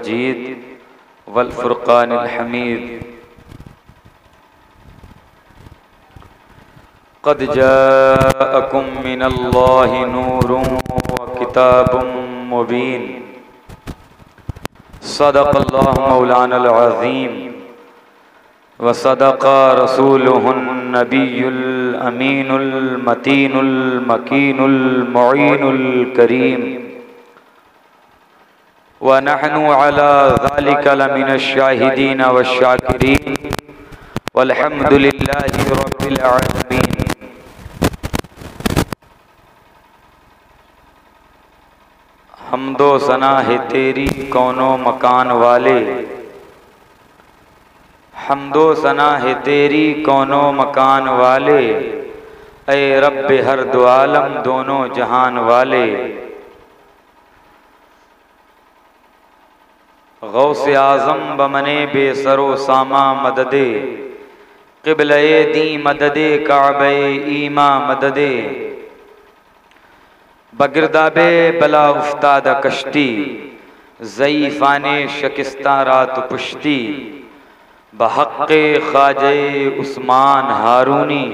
मजीद वल फुरक़ानिल हमीद। क़द जाअकुम मिनल्लाहि नूरुन व किताबुम मुबीन। सदक़ल्लाहु मौलानल अज़ीम व सदक़ा रसूलुहुन नबियुल अमीनुल मतीनुल मकीनुल मुईनुल करीम। व नहनु अला ज़ालिका लमिनश शाहिदीन वश्शाकिरीन वल्हम्दुलिल्लाहि रब्बिल आलमीन। हमदो सना है तेरी कौनो मकान वाले, हमदो सना है तेरी कौनो मकान वाले, ऐ रब्बे हर दो आलम दोनों जहान वाले। गौसे आज़म बमने बेसरो सामा मददे, क़िबले दी मददे काबे ईमा मददे। बगिरदाबे बला उफ्ताद कश्ती, ज़ईफ़ाने शिकस्ता रात पुश्ती। बहक़्क़े ख़ाजे उस्मान हारूनी,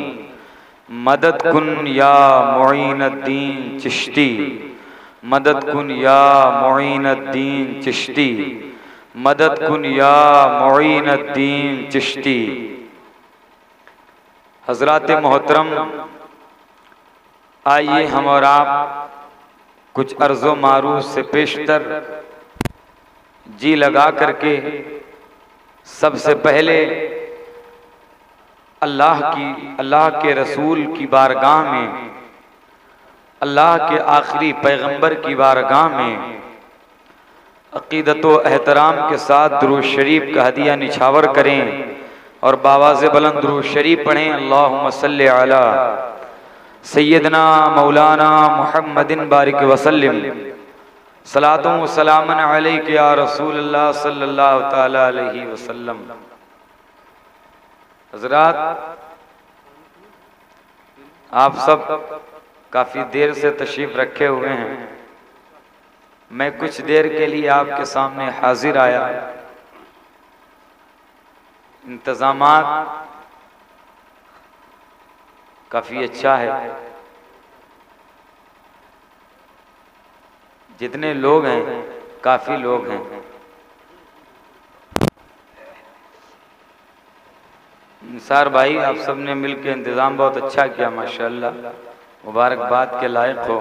मदद कुन या मुईनुद्दीन चिश्ती। मदद कुन या मुईनुद्दीन चिश्ती, मदद कुन या मुईनुद्दीन चिश्ती। हज़रात मोहतरम, आइए हम और आप कुछ अर्ज़ो मारूफ़ से पेशतर जी लगा करके सबसे पहले अल्लाह के रसूल की बारगाह में, अल्लाह के आखिरी पैगंबर की बारगाह में अक़ीदत व एहतराम के साथ दुरूद शरीफ का हदिया निछावर करें और बावाज़ बुलंद दुरूद शरीफ पढ़ें। अल्लाहुम्मा सल्लि अला सय्यदना मौलाना मुहम्मदिन बारिक वसल्लिम। सलातों व सलामन अलैका या रसूलल्लाह सल्लल्लाहु तआला अलैहि वसल्लम। हज़रात, आप सब काफ़ी देर से तशरीफ़ रखे हुए हैं। मैं कुछ देर के लिए आपके सामने हाजिर आया। इंतज़ामात काफ़ी अच्छा है। जितने लोग हैं काफ़ी लोग हैं। निसार भाई, आप सब ने मिलकर इंतज़ाम बहुत अच्छा किया, माशाअल्लाह, मुबारकबाद के लायक हो।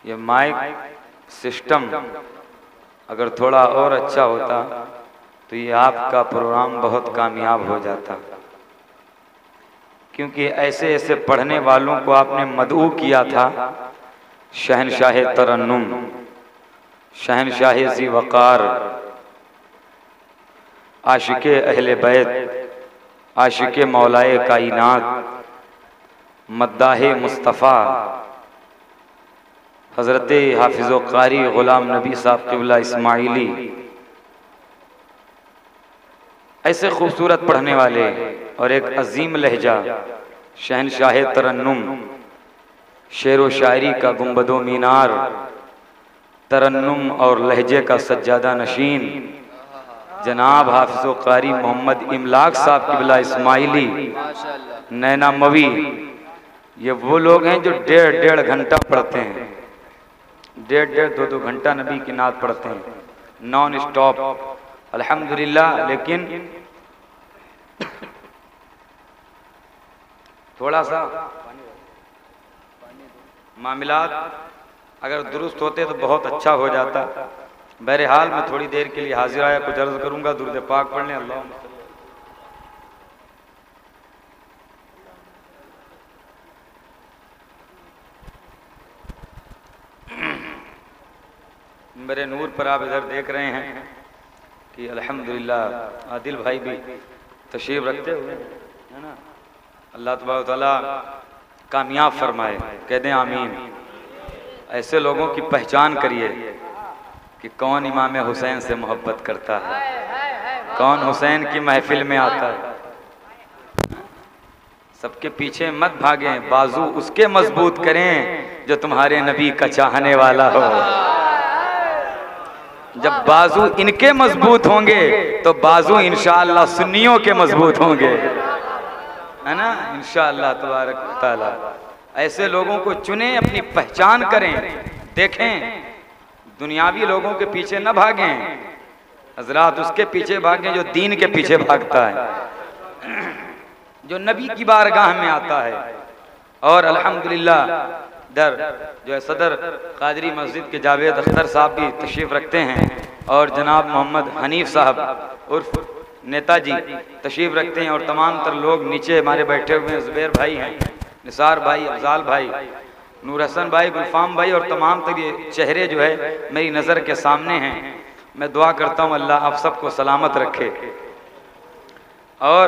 ये माइक सिस्टम अगर थोड़ा और अच्छा होता तो ये आपका प्रोग्राम बहुत कामयाब हो जाता, क्योंकि ऐसे ऐसे पढ़ने वालों को आपने मदऊ किया था। शहनशाह तरन्नुम, शहनशाह ज़ी वक़ार, आशिक़े अहले बैत, आशिक़े मौलाए कायनात, मद्दाहे मुस्तफ़ा हज़रत हाफिज़ व क़ारी ग़ुलाम नबी साहब क़िबला इस्माइली, ऐसे खूबसूरत पढ़ने वाले और एक अजीम लहजा शहनशाह तरन्नुम, शेर व शायरी का गुंबदो मीनार, तरन्नुम और लहजे का सज्जादा नशीन जनाब हाफिज़ व क़ारी मोहम्मद इमलाक साहब क़िबला इस्माइली नैना मवी। ये वो लोग हैं जो 1.5 घंटा पढ़ते हैं, 1.5 2 घंटा नबी की नात पढ़ते हैं नॉन स्टॉप, अल्हम्दुलिल्लाह। लेकिन थोड़ा सा मामलात अगर दुरुस्त होते तो बहुत अच्छा हो जाता। बहरहाल मैं थोड़ी देर के लिए हाजिर आया, कुछ अर्ज करूंगा, दुरूद पाक पढ़ लें। अल्लाह मेरे नूर पर आप इधर देख रहे हैं कि अल्हम्दुलिल्लाह आदिल भाई भी तशरीफ रखते हुए है ना। अल्लाह तबारक तआला कामयाब फरमाए, कह दें आमीन। ऐसे लोगों की पहचान करिए कि कौन इमाम हुसैन से मोहब्बत करता है, कौन हुसैन की महफिल में आता है। सबके पीछे मत भागें, बाजू उसके मजबूत करें जो तुम्हारे नबी का चाहने वाला हो। जब बाजू इनके मजबूत होंगे तो बाजू इंशाअल्लाह सुन्नियों के मजबूत होंगे, है ना, इंशाअल्लाह तबारक व तआला। ऐसे लोगों को चुने, अपनी पहचान करें, देखें, दुनियावी लोगों के पीछे न भागें हजरात, उसके पीछे भागें जो दीन के पीछे भागता है, जो नबी की बारगाह में आता है। और अल्हम्दुलिल्लाह दर जो है सदर कादरी मस्जिद के जावेद अख्तर साहब भी तशरीफ़ रखते हैं और जनाब मोहम्मद हनीफ साहब उर्फ नेताजी तशरीफ़ रखते हैं और तमाम तर लोग नीचे हमारे बैठे हुए हैं। ज़ुबैर भाई हैं, निसार भाई, अफजाल भाई, नूर हसन भाई, गुलफाम भाई और तमाम तर ये चेहरे जो है मेरी नज़र के सामने हैं। मैं दुआ करता हूँ अल्लाह आप सबको सलामत रखे। और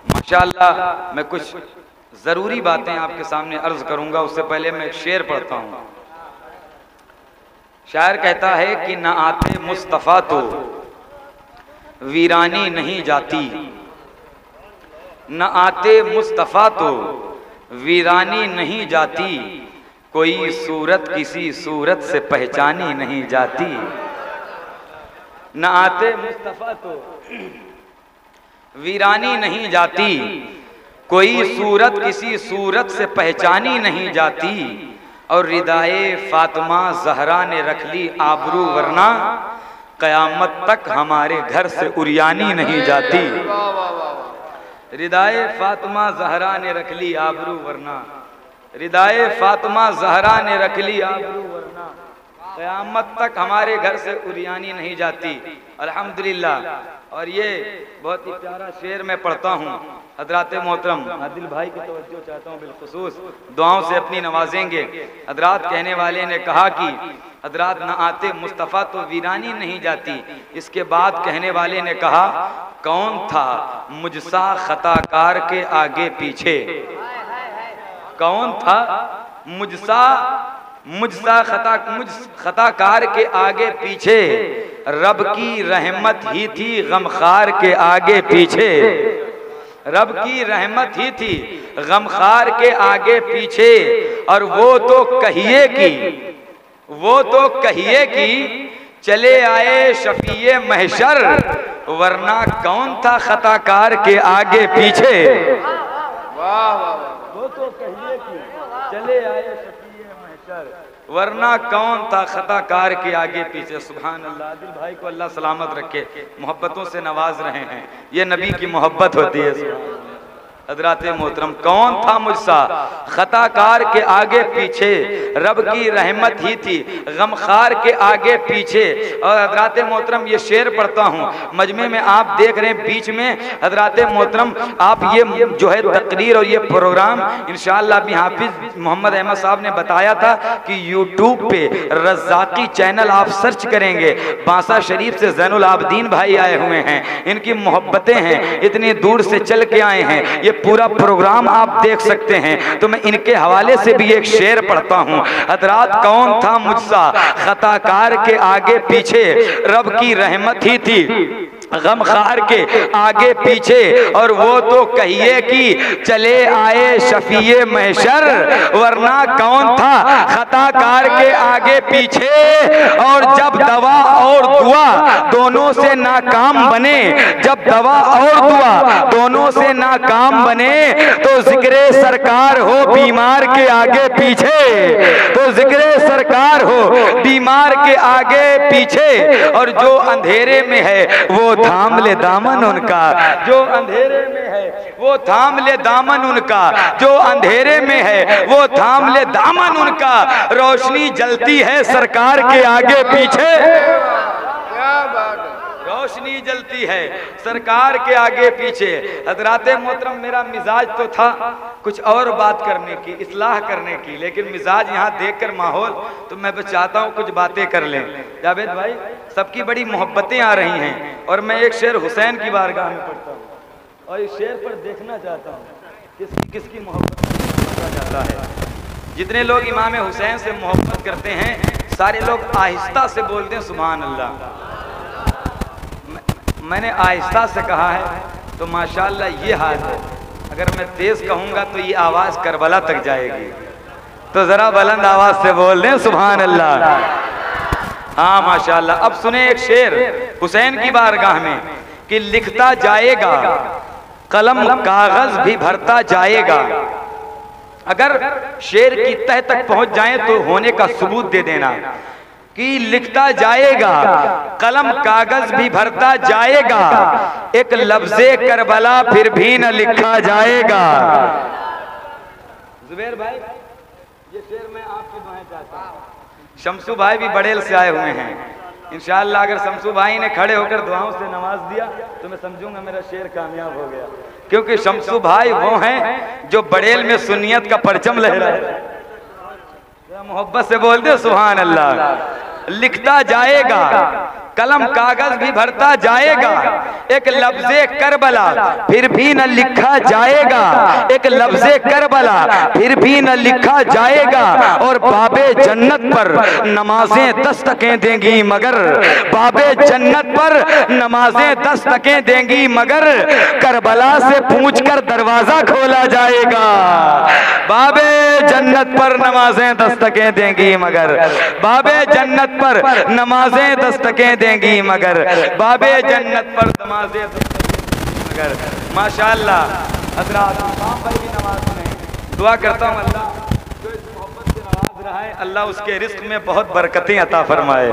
माशाअल्लाह मैं कुछ ज़रूरी बातें आपके सामने अर्ज करूंगा, उससे पहले मैं एक शेर पढ़ता हूँ। शायर कहता है कि न आते मुस्तफ़ा तो वीरानी नहीं जाती, न आते मुस्तफ़ा तो वीरानी नहीं जाती, कोई सूरत किसी सूरत से पहचानी नहीं जाती। न आते मुस्तफ़ा तो वीरानी नहीं जाती, कोई सूरत किसी सूरत से पहचानी नहीं जाती, और रिदाए फातिमा ज़हरा ने रख ली आबरू, वरना क़यामत तक हमारे घर से उरियानी नहीं जाती। रिदाए फातिमा ज़हरा ने रख ली आबरू, वरना रिदाए फातिमा ज़हरा ने रख ली आबरू, वरना क़यामत तक हमारे घर से उरियानी नहीं जाती। अल्हम्दुलिल्लाह। और ये बहुत ही प्यारा शेर मैं पढ़ता हूँ। हजरात मोहतरम आदिल भाई की तवज्जो चाहता हूँ, बिलखुसूस दुआओं से अपनी नवाजेंगे। हजरात कहने वाले ने कहा कि हजरात न आते मुस्तफ़ा तो वीरानी नहीं जाती। इसके बाद कहने वाले ने कहा कौन था मुझसा खताकार के आगे पीछे, कौन था मुझसा खताकार के आगे पीछे, रब की रहमत ही थी गमखार के आगे पीछे, रब की रहमत ही थी गमखार के आगे पीछे। और वो तो कहिए कि चले आए शफीए महशर, वरना कौन था खताकार के आगे पीछे। वाह वाह, वो तो कहिए कि चले आए शफीए महशर, वरना कौन था खताकार के आगे पीछे। सुभान अल्लाह। आदिल भाई को अल्लाह सलामत रखे, मोहब्बतों से नवाज रहे हैं, ये नबी की मोहब्बत होती है। हजरात मोहतरम कौन था मुझसा खताकार के आगे पीछे, रब की रहमत ही थी गमखार के आगे पीछे। और हजरात मोहतरम ये शेर पढ़ता हूँ, मजमे में आप देख रहे हैं बीच में हजरात मोहतरम आप ये जो है तकरीर और ये प्रोग्राम इंशाअल्लाह भी हाफिज मोहम्मद अहमद साहब ने बताया था कि यूट्यूब पे रज़ाकी चैनल आप सर्च करेंगे, बांसा शरीफ से ज़ैनुल आबदीन भाई आए हुए हैं, इनकी मोहब्बतें हैं, इतनी दूर से चल के आए हैं, ये पूरा प्रोग्राम आप देख सकते हैं। तो मैं इनके हवाले से भी एक शेर पढ़ता हूँ। हजरात कौन था मुझसा खताकार के आगे पीछे, रब की रहमत ही थी गमखार के आगे पीछे, और वो तो कहिए कि चले आए शफीए महशर, वरना कौन था खताकार के आगे पीछे। और जब दवा और दुआ दोनों से नाकाम बने, जब दवा और दुआ दोनों से नाकाम बने, तो जिक्रे सरकार हो बीमार के आगे पीछे, तो जिक्रे सरकार हो बीमार के आगे पीछे। और जो अंधेरे में है वो थाम ले दामन उनका, जो अंधेरे में है वो थाम ले दामन उनका, जो अंधेरे में है वो थाम ले दामन उनका। रोशनी जलती है सरकार के आगे पीछे, क्या बात है, रोशनी जलती है सरकार के आगे पीछे। हजरात मोहतरम मेरा मिजाज तो था कुछ और बात करने की, इस्लाह करने की, लेकिन मिजाज यहाँ देखकर माहौल तो मैं बस चाहता हूँ कुछ बातें कर लें। जावेद भाई सबकी बड़ी मोहब्बतें आ रही हैं और मैं एक शेर हुसैन की बारगाह में पढ़ता हूँ और इस शेर पर देखना चाहता हूँ किसकी मोहब्बत जाता है। जितने लोग इमाम हुसैन से मोहब्बत करते हैं सारे लोग आहिस्ता से बोलते हैं सुभान अल्लाह। मैंने आहिस्ता से कहा है तो माशाअल्लाह ये हाल है, अगर मैं तेज कहूँगा तो ये आवाज़ करबला तक जाएगी, तो ज़रा बुलंद आवाज़ से बोल दें सुभान अल्लाह। हाँ माशाल्लाह। अब सुने एक शेर हुसैन की बारगाह में कि लिखता जाएगा कलम कागज भी भरता जाएगा। अगर शेर की तह तक पहुंच जाए तो होने का सबूत दे देना कि लिखता जाएगा कलम कागज भी भरता जाएगा, एक लफ्ज़े करबला फिर भी न लिखा जाएगा। जुबैर भाई ये शेर मैं आपकी दुआएं चाहता हूं। शमसू भाई भी बड़ेल से आए हुए हैं। इंशाअल्लाह अगर शमसू भाई ने खड़े होकर दुआओं से नवाज दिया तो मैं समझूंगा मेरा शेर कामयाब हो गया, क्योंकि शमसू भाई वो हैं जो बड़ेल में सुन्नियत का परचम लहराए। मोहब्बत से बोल दे सुभान अल्लाह। लिखता जाएगा कलम कागज भी भरता जाएगा, एक लफ्ज़े करबला फिर भी न लिखा जाएगा, एक लफ्ज़े करबला फिर भी न लिखा जाएगा। और बाबे जन्नत पर नमाजें दस्तकें देंगी मगर, बाबे जन्नत पर नमाजें दस्तकें देंगी मगर, करबला से पूछकर दरवाजा खोला जाएगा। बाबे जन्नत पर नमाजें दस्तकें देंगी मगर, बाबे जन्नत पर नमाजें दस्तकें देंगी मगर, बाबे जन्नत पर नमाजें मगर। माशाअल्लाह हज़रात पर भी नमाज में दुआ करता हूँ अल्लाह जो इस मोहब्बत से नवाज रहा है, अल्लाह उसके रिस्क में बहुत बरकतें अता फरमाए,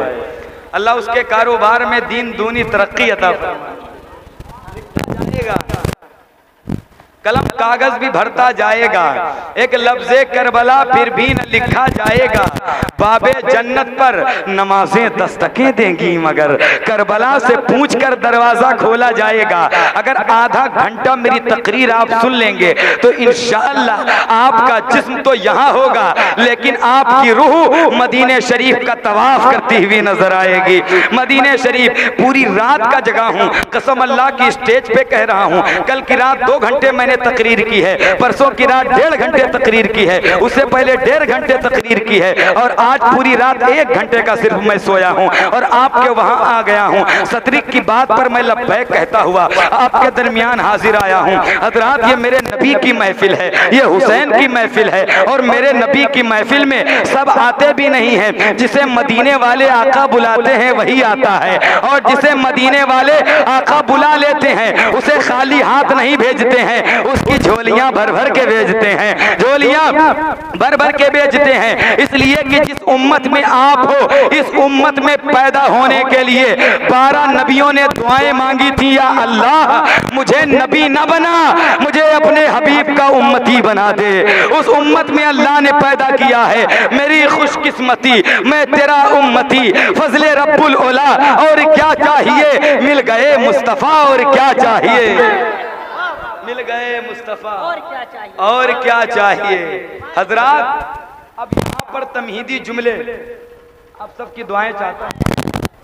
अल्लाह उसके कारोबार में दीन दूनी तरक्की अता फरमाए। कलम कागज भी भरता जाएगा, एक लफ्ज़े करबला फिर भी न लिखा जाएगा, बाबे जन्नत पर नमाजें दस्तकें देंगी मगर, करबला से पूछकर दरवाजा खोला जाएगा। अगर आधा घंटा मेरी तकरीर आप सुन लेंगे तो इंशाअल्लाह आपका जिस्म तो यहाँ होगा लेकिन आपकी रूह मदीने शरीफ का तवाफ करती हुई नजर आएगी। मदीने शरीफ पूरी रात का जगह हूँ, कसम अल्लाह की स्टेज पे कह रहा हूँ। कल की रात 2 घंटे मैंने तकरीर की है, परसों की रात 1.5 घंटे तकरीर की है, उससे पहले 1.5 घंटे तकरीर की है, और आज पूरी रात 1 घंटे का सिर्फ मैं सोया हूँ और आपके वहां आ गया हूँ। सतरीक की बात पर मैं लब्बैक कहता हुआ आपके दरमियान हाजिर आया हूँ। हज़रात ये मेरे नबी की महफिल है, ये हुसैन की महफिल है, और मेरे नबी की महफिल में सब आते भी नहीं हैं। जिसे मदीने वाले आका बुलाते हैं वही आता है, और जिसे मदीने वाले आका बुला लेते हैं उसे खाली हाथ नहीं भेजते हैं, उसकी झोलियां भर भर के भेजते हैं, झोलियां भर भर के भेजते हैं। इसलिए कि जिस उम्मत में आप हो, इस उम्मत में पैदा होने के लिए 12 नबियों ने दुआएं मांगी थी, या अल्लाह मुझे नबी न बना, मुझे अपने हबीब का उम्मती बना दे। उस उम्मत में अल्लाह ने पैदा किया है, मेरी खुशकिस्मती, मैं तेरा उम्मती, फजले रब्बुल औला। और क्या चाहिए, मिल गए मुस्तफा, और क्या चाहिए, मिल गए मुस्तफा, और क्या चाहिए। हजरात अब यहाँ पर तमहीदी जुमले आप सबकी दुआएं चाहता हूँ।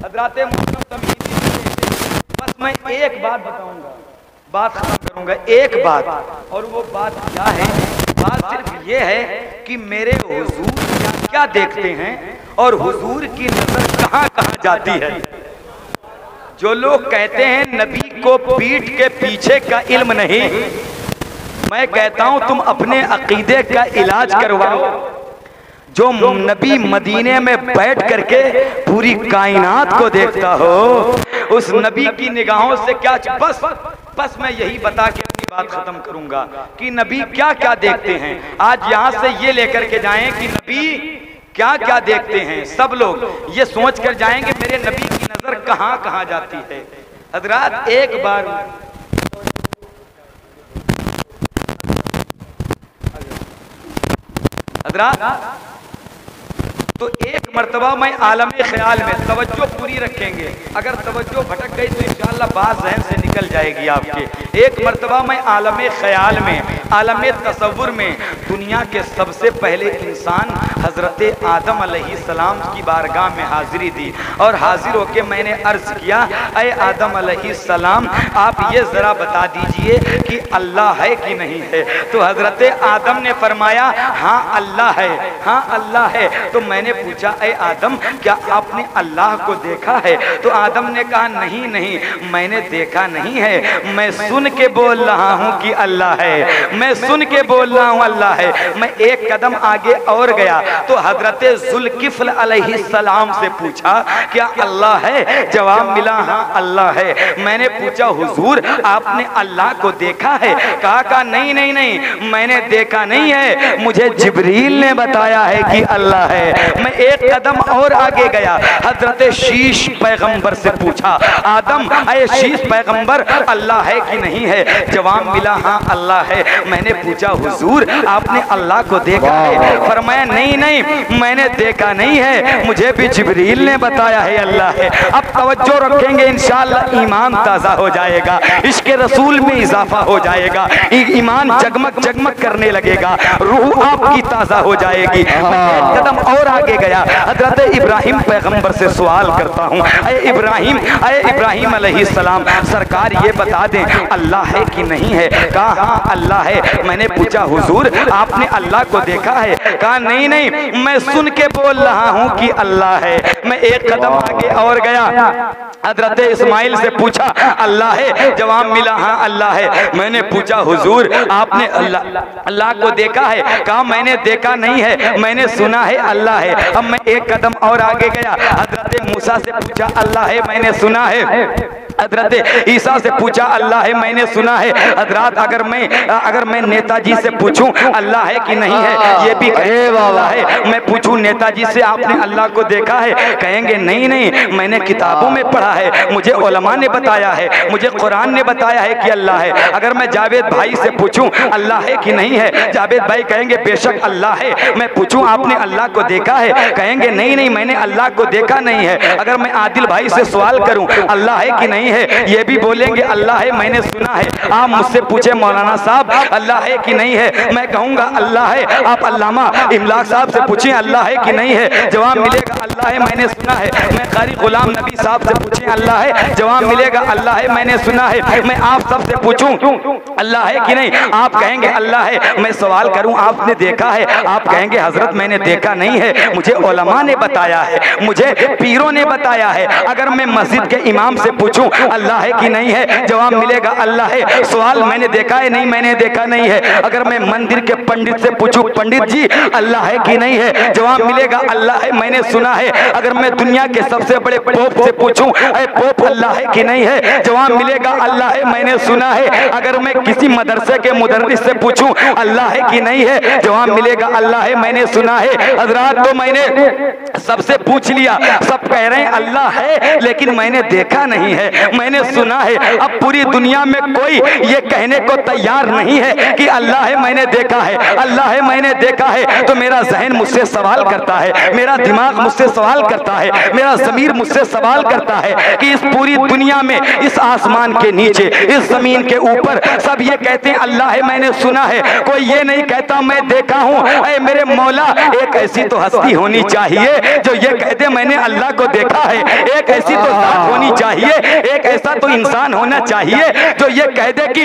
हजरात तमहीदी जुमले, बस मैं एक बात बताऊंगा, बात खत्म करूंगा, एक बात, और वो बात क्या है, बात सिर्फ ये है कि मेरे हुजूर क्या क्या देखते हैं और हुजूर की नजर कहाँ कहाँ जाती है। जो लोग कहते हैं नबी को पीठ के पीछे का इल्म नहीं, मैं कहता हूं तुम अपने अकीदे का इलाज करवाओ। जो नबी मदीने में बैठ करके पूरी कायनात को देखता हो, उस नबी की निगाहों से क्या, बस मैं यही बता के अपनी बात खत्म करूंगा कि नबी क्या क्या देखते हैं। आज यहाँ से ये लेकर के जाएं कि नबी क्या क्या देखते हैं, सब लोग ये सोच कर जाएंगे मेरे नबी की नजर कहाँ कहाँ जाती है। हजरात एक बार हजरात तो एक मर्तबा मैं आलमे ख्याल में तवज्जो पूरी रखेंगे, अगर तवज्जो भटक गई तो इंशाअल्लाह बात जहन से निकल जाएगी आपके। एक मर्तबा मैं आलमे ख्याल में, आलमे तसव्वुर में दुनिया के सबसे पहले इंसान हज़रत आदम अलैहिस्सलाम की बारगाह में हाजिरी दी, और हाजिर होके मैंने अर्ज़ किया, ऐ आदम अलैहिस्सलाम आप ये ज़रा बता दीजिए कि अल्लाह है कि नहीं है। तो हज़रत आदम ने फरमाया हाँ अल्लाह है, हाँ अल्लाह है। तो मैंने पूछा ऐ आदम क्या आपने अल्लाह को देखा है? तो आदम ने कहा नहीं मैंने देखा नहीं है, मैं सुन के बोल रहा हूँ कि अल्लाह है, मैं सुन के बोल रहा हूँ अल्लाह है। मैं एक कदम आगे और गया तो हजरत जुल्किफ्ल अलैहिस्सलाम से पूछा क्या अल्लाह है? जवाब मिला हाँ अल्लाह है। मैंने पूछा हुजूर आपने अल्लाह को देखा है? कहा नहीं नहीं नहीं मैंने देखा नहीं है, मुझे जिब्रील ने बताया है कि अल्लाह है। मैं एक कदम और आगे गया, हजरत शीश पैगंबर से पूछा आदम अरे शीश पैगंबर अल्लाह है कि नहीं है? जवाब मिला हाँ अल्लाह है। मैंने पूछा हुजूर आपने अल्लाह को देखा है? फरमाया नहीं नहीं मैंने देखा नहीं है, मुझे भी जिब्रील ने बताया है अल्लाह है। अब तवज्जो रखेंगे इंशाअल्लाह ईमान ताज़ा हो जाएगा, इश्क़े रसूल में इजाफा हो जाएगा, ईमान जगमग जगमग करने लगेगा, रूह आपकी ताज़ा हो जाएगी। एक कदम और आगे गया, हजरत इब्राहिम पैगंबर से सवाल करता हूँ अरे इब्राहिम अलैहिस्सलाम सरकार ये बता दें अल्लाह है कि नहीं है? कहा हाँ अल्लाह है। मैंने पूछा हुजूर आपने अल्लाह को देखा है? कहा नहीं नहीं मैं सुन के बोल रहा हूँ कि अल्लाह है। मैं एक कदम आगे और गया, हजरत इस्माइल से पूछा अल्लाह है? जवाब मिला हाँ अल्लाह है। मैंने पूछा हुजूर आपने अल्लाह को देखा है? कहा मैंने देखा नहीं है, मैंने सुना है अल्लाह है। अब मैं एक कदम और आगे गया, हजरत मूसा से पूछा अल्लाह है? मैंने सुना है। हजरत ईसा से पूछा अल्लाह है? मैंने सुना है। हजरत अगर मैं नेताजी से पूछूं अल्लाह है कि नहीं है, ये भी अल्लाह है। मैं पूछूं नेताजी से आपने अल्लाह को देखा है? कहेंगे नहीं नहीं मैंने किताबों में पढ़ा है, मुझे उलमा ने बताया है, मुझे कुरान ने बताया है कि अल्लाह है। अगर मैं जावेद भाई से पूछूं अल्लाह है कि नहीं है, जावेद भाई कहेंगे बेशक अल्लाह है। मैं पूछूं आपने अल्लाह को देखा है? कहेंगे नहीं नहीं मैंने अल्लाह को देखा नहीं है। अगर मैं आदिल भाई से सवाल करूं अल्लाह है कि नहीं है, ये भी बोलेंगे अल्लाह है, मैंने सुना है। आप मुझसे पूछे मौलाना साहब अल्लाह है कि नहीं है, मैं कहूंगा अल्लाह है। आप अल्लामा इमलाक साहब से पूछें अल्लाह है कि नहीं है, जवाब मिलेगा अल्लाह है, मैंने सुना है। मैं कारी गुलाम नबी साहब से पूछें अल्लाह है, जवाब मिलेगा अल्लाह है, मैंने सुना है। मैं आप सब से पूछूं अल्लाह है कि नहीं, आप कहेंगे अल्लाह है। मैं सवाल करूं आपने देखा है, आप कहेंगे हजरत मैंने देखा नहीं है, मुझे उलमा ने बताया है, मुझे पीरों ने बताया है। अगर मैं मस्जिद के इमाम से पूछूं अल्लाह है कि नहीं है, जवाब मिलेगा अल्लाह है। सवाल मैंने देखा है? नहीं मैंने देखा नहीं है। अगर मैं मंदिर के पंडित से पूछूं पंडित जी अल्लाह है कि नहीं है, जवाब मिलेगा अल्लाह है, मैंने सुना है। अगर मैं दुनिया के सबसे बड़े पोप से पूछूं अरे पोप अल्लाह है कि नहीं है, जवाब मिलेगा अल्लाह है, मैंने सुना है। अगर मैं किसी मदरसे के मुदर्रिस से पूछूं अल्लाह है कि नहीं है, जवाब मिलेगा अल्लाह है, मैंने सुना है। हजरात तो मैंने सबसे पूछ लिया, सब कह रहे हैं अल्लाह है लेकिन मैंने देखा नहीं है, मैंने सुना है। अब पूरी दुनिया में कोई ये कहने को तैयार नहीं है कि अल्लाह है मैंने देखा है, अल्लाह है मैंने देखा है। तो मेरा जहन मुझसे सवाल करता है, मेरा दिमाग मुझसे सवाल करता है, मेरा ज़मीर मुझसे सवाल करता है कि इस पूरी दुनिया में, इस आसमान के नीचे, इस जमीन के ऊपर सब ये कहते हैं अल्लाह है मैंने सुना है, कोई ये नहीं कहता मैं देखा हूँ। अरे मेरे मौला एक ऐसी तो हस्ती होनी चाहिए जो ये कहते मैंने अल्लाह को देखा है, एक ऐसी तो जात होनी चाहिए, एक ऐसा तो इंसान होना चाहिए जो ये कह दे कि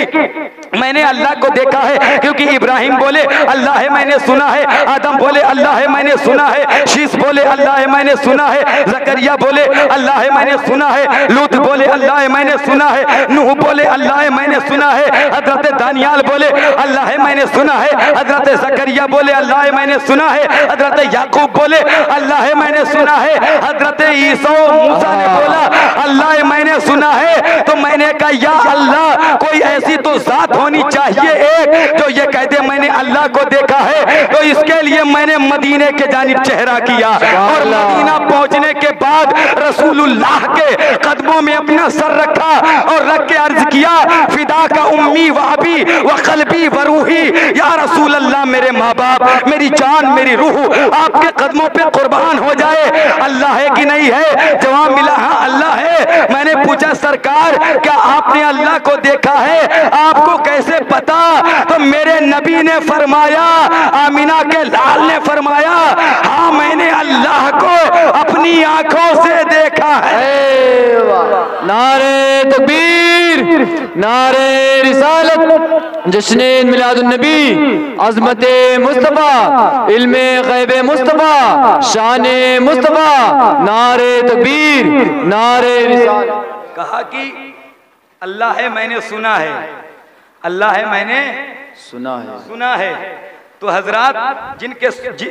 मैंने अल्लाह को देखा है। क्योंकि इब्राहिम बोले अल्लाह है मैंने सुना है, आदम बोले अल्लाह है मैंने सुना है, शीश बोले अल्लाह है मैंने सुना है, जकरिया बोले अल्लाह है मैंने सुना है, लूत बोले अल्लाह है मैंने सुना है, नूह बोले अल्लाह है मैंने सुना है, हजरत दानियाल बोले अल्लाह है मैंने सुना है, हजरत जकरिया बोले अल्लाह है मैंने सुना है, हजरत याकूब बोले अल्लाह है मैंने सुना है, हजरत ईसा मूसा ने बोला अल्लाह है मैंने सुना है। तो मैंने कहा या अल्लाह कोई ऐसी तो जात होनी चाहिए एक जो ये कहते मैंने अल्लाह को देखा है। तो इसके लिए मैंने मदीने के जानिब चेहरा किया और मदीना पहुंचने के बाद रसूलुल्लाह के कदमों में अपना सर रखा और रख के अर्ज किया फिदा का उम्मी व अबी व क़ल्बी व रूही, या रसूल अल्लाह मेरे माँ बाप, मेरी जान, मेरी रूह आपके कदमों पे कुर्बान हो जाए। अल्लाह है कि नहीं है, जवाब मिला हाँ अल्लाह है। मैंने पूछा सरकार क्या आपने अल्लाह को देखा है, आपको कैसे पता? तो मेरे नबी ने फरमाया, आमिना के लाल ने फरमाया हाँ मैंने अल्लाह को अपनी आंखों से देखा है। नारे तकबीर, नारे रिसालत, जश्ने मिलादुन नबी, अज़मते मुस्तफ़ा, इल्मे ग़ैबे मुस्तफ़ा, शाने मुस्तफ़ा, नारे तकबीर, नारे रिसालत। कहा कि अल्लाह है मैंने सुना है, अल्लाह है मैंने सुना है। तो हजरात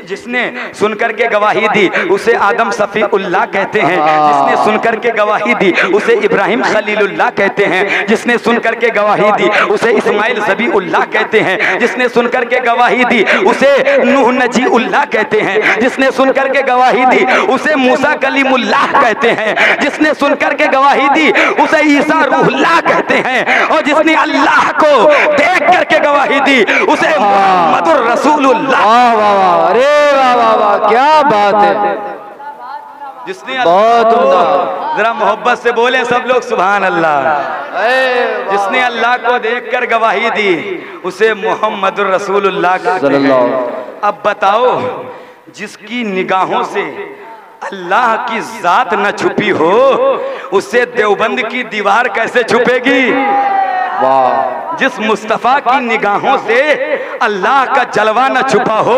जिसने सुनकर के गवाही दी उसे आदम सफीउल्लाह कहते हैं, जिसने सुनकर के गवाही दी उसे इब्राहिम खलीलुल्लाह कहते हैं, जिसने सुनकर के गवाही दी उसे इस्माइल ज़बीउल्लाह कहते हैं, जिसने सुनकर के गवाही दी उसे नूह नजीउल्लाह कहते हैं, जिसने सुनकर के गवाही दी उसे मूसा कलीमुल्लाह कहते हैं, जिसने सुनकर के गवाही दी उसे ईसा रूहुल्लाह कहते हैं, और जिसने अल्लाह को देख करके गवाही दी उसे मुहम्मदुर रसूलुल्लाह। वाह वाह वाह, अरे वाह वाह वाह, क्या बात है। जिसने बहुत जरा मोहब्बत से बोले सब लोग सुभान अल्लाह। जिसने अल्लाह को देखकर गवाही दी उसे मुहम्मदुर रसूलुल्लाह कहते हैं। अब बताओ, जिसकी निगाहों से अल्लाह की जात न छुपी हो उससे देवबंद की दीवार कैसे छुपेगी? वाह। जिस मुस्तफ़ा की निगाहों से अल्लाह का जलवा न छुपा हो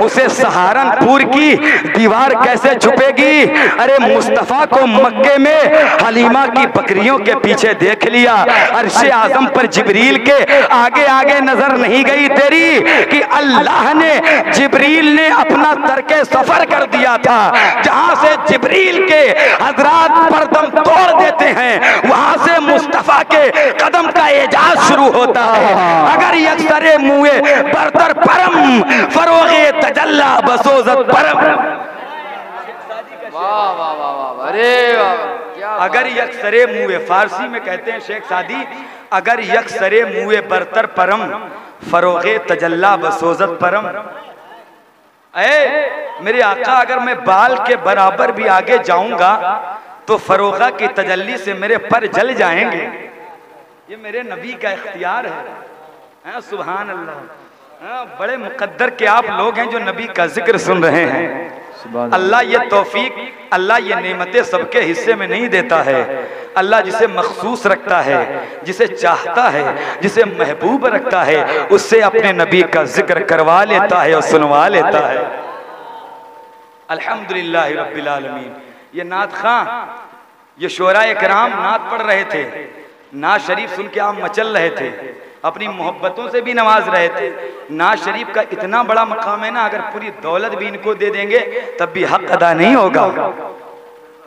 उसे सहारनपुर की दीवार कैसे छुपेगी? अरे मुस्तफ़ा को मक्के में हलीमा की बकरियों के पीछे देख लिया, अर्शे आज़म पर जिब्रील के आगे आगे नजर नहीं गई तेरी कि अल्लाह ने जिब्रील ने अपना तरके सफर कर दिया था। जहां से जिब्रील के हजरात परदम तोड़ देते हैं वहां से मुस्तफ़ा के कदम का एजाज शुरू होता है। अगर यकसरे मुए बरतर परम फरोगे तजल्ला बसोजत परम। वाह वाह वाह, अरे वाह। अगर यकसरे मुए, फारसी में कहते हैं शेख सादी, अगर यकसरे मुए बरतर परम फरोगे तजल्ला बसोजत परम। मेरे आका, अगर मैं बाल के बराबर भी आगे जाऊंगा तो फरोगा की तजल्ली से मेरे पर जल जाएंगे। ये मेरे नबी का इख्तियार है। सुभान अल्लाह। बड़े मुकद्दर के आप लोग हैं जो नबी का जिक्र सुन रहे हैं। अल्लाह ये तौफीक, अल्लाह ये नेमतें सबके हिस्से में नहीं देता है। अल्लाह जिसे मखसूस रखता है, जिसे चाहता है, जिसे महबूब रखता है उससे अपने नबी का जिक्र करवा लेता है और सुनवा लेता है। अल्हम्दुलिल्लाह रब्बिल आलमीन। ये नात खां, ये शोराए किराम नात पढ़ रहे थे, नाज शरीफ सुन के आप मचल रहे थे, अपनी मोहब्बतों से भी नवाज रहे थे। नाज शरीफ का इतना बड़ा मकाम है ना, अगर पूरी दौलत भी इनको दे देंगे तब भी हक अदा नहीं होगा।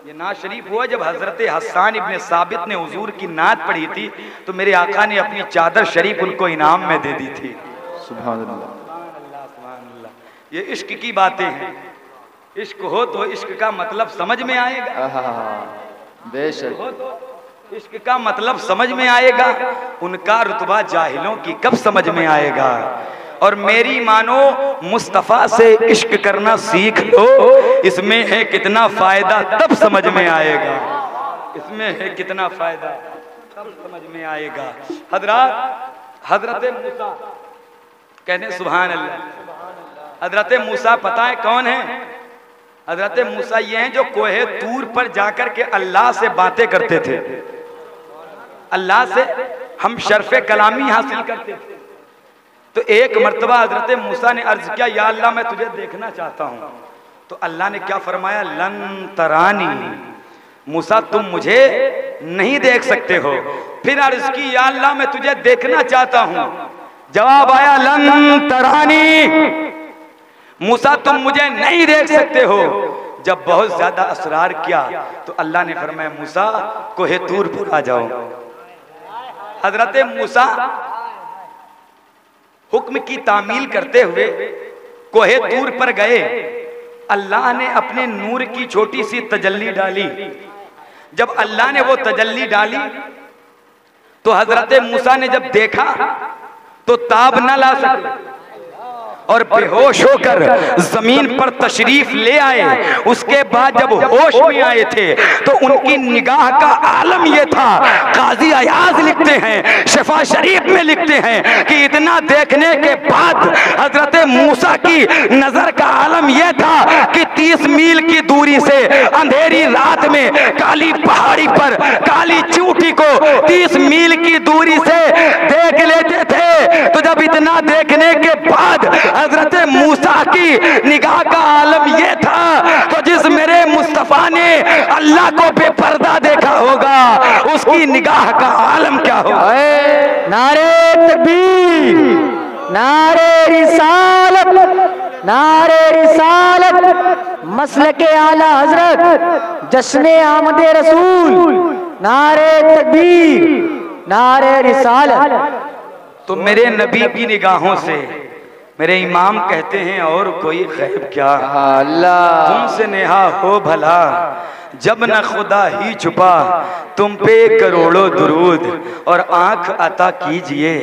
ये नाज शरीफ हुआ जब हजरत हसन इब्ने साबित ने हुजूर की नात पढ़ी थी तो मेरे आका ने अपनी चादर शरीफ उनको इनाम में दे दी थी। सुभान अल्लाह, सुभान अल्लाह। ये इश्क की बातें हैं। इश्क हो तो इश्क का मतलब समझ में आएगा। बेशक इश्क का मतलब समझ में आएगा। उनका रुतबा जाहिलों की कब समझ में आएगा? और मेरी मानो मुस्तफ़ा से इश्क करना सीख लो, इसमें है कितना फायदा तब समझ में आएगा। इसमें है कितना फायदा तब समझ में आएगा। हजरत मूसा कहने सुभान अल्लाह। हजरत मूसा पता है कौन है? हजरत मूसा ये हैं जो कोहे तूर पर जाकर के अल्लाह से बातें करते थे। अल्लाह से हम शर्फे कलामी हासिल करते थे। तो एक मर्तबा हजरत मूसा ने अर्ज किया, या अल्लाह मैं तुझे देखना चाहता हूं। तो अल्लाह ने क्या फरमाया? लन तरानी, मूसा तुम मुझे नहीं देख सकते हो। फिर अर्ज की, या अल्लाह मैं तुझे देखना चाहता हूं। जवाब आया लन तरानी, मूसा तुम मुझे नहीं देख सकते हो। जब बहुत ज्यादा असरार किया तो अल्लाह ने फरमाया, मूसा कोहे तूर पर आ जाओ। हजरत मूसा हुक्म की तामील करते हुए कोहे तूर पर गए। अल्लाह ने अपने नूर की छोटी सी तजल्ली डाली। जब अल्लाह ने वो तजल्ली डाली तो हजरत मूसा ने जब देखा तो ताब न ला सके और बेहोश होकर जमीन पर तशरीफ ले आए। उसके बाद जब होश में आए थे तो उनकी निगाह का आलम ये था, काजी अयाज लिखते हैं, शिफा शरीफ में लिखते हैं कि इतना देखने के बाद हजरत मूसा की नजर का आलम यह था कि 30 मील की दूरी से अंधेरी रात में काली पहाड़ी पर काली चूंटी को 30 मील की दूरी से देख लेते थे। तो जब इतना देखने के बाद हजरत मूसा की निगाह का आलम यह था, तो जिस मेरे मुस्तफा ने अल्लाह को बेपर्दा देखा होगा उसकी निगाह का आलम क्या होगा? नारे तकबीर, नारे रिसालत, नारे रिसालत, मसलके आला हजरत, जश्ने आमदे रसूल, नारे तकबीर, नारे रिसालत। तो मेरे नबी की निगाहों से मेरे इमाम कहते हैं और कोई गैब क्या, अल्लाह तुमसे नेहा हो भला जब न खुदा ही छुपा, तुम पे करोड़ों दुरूद और आंख अता कीजिए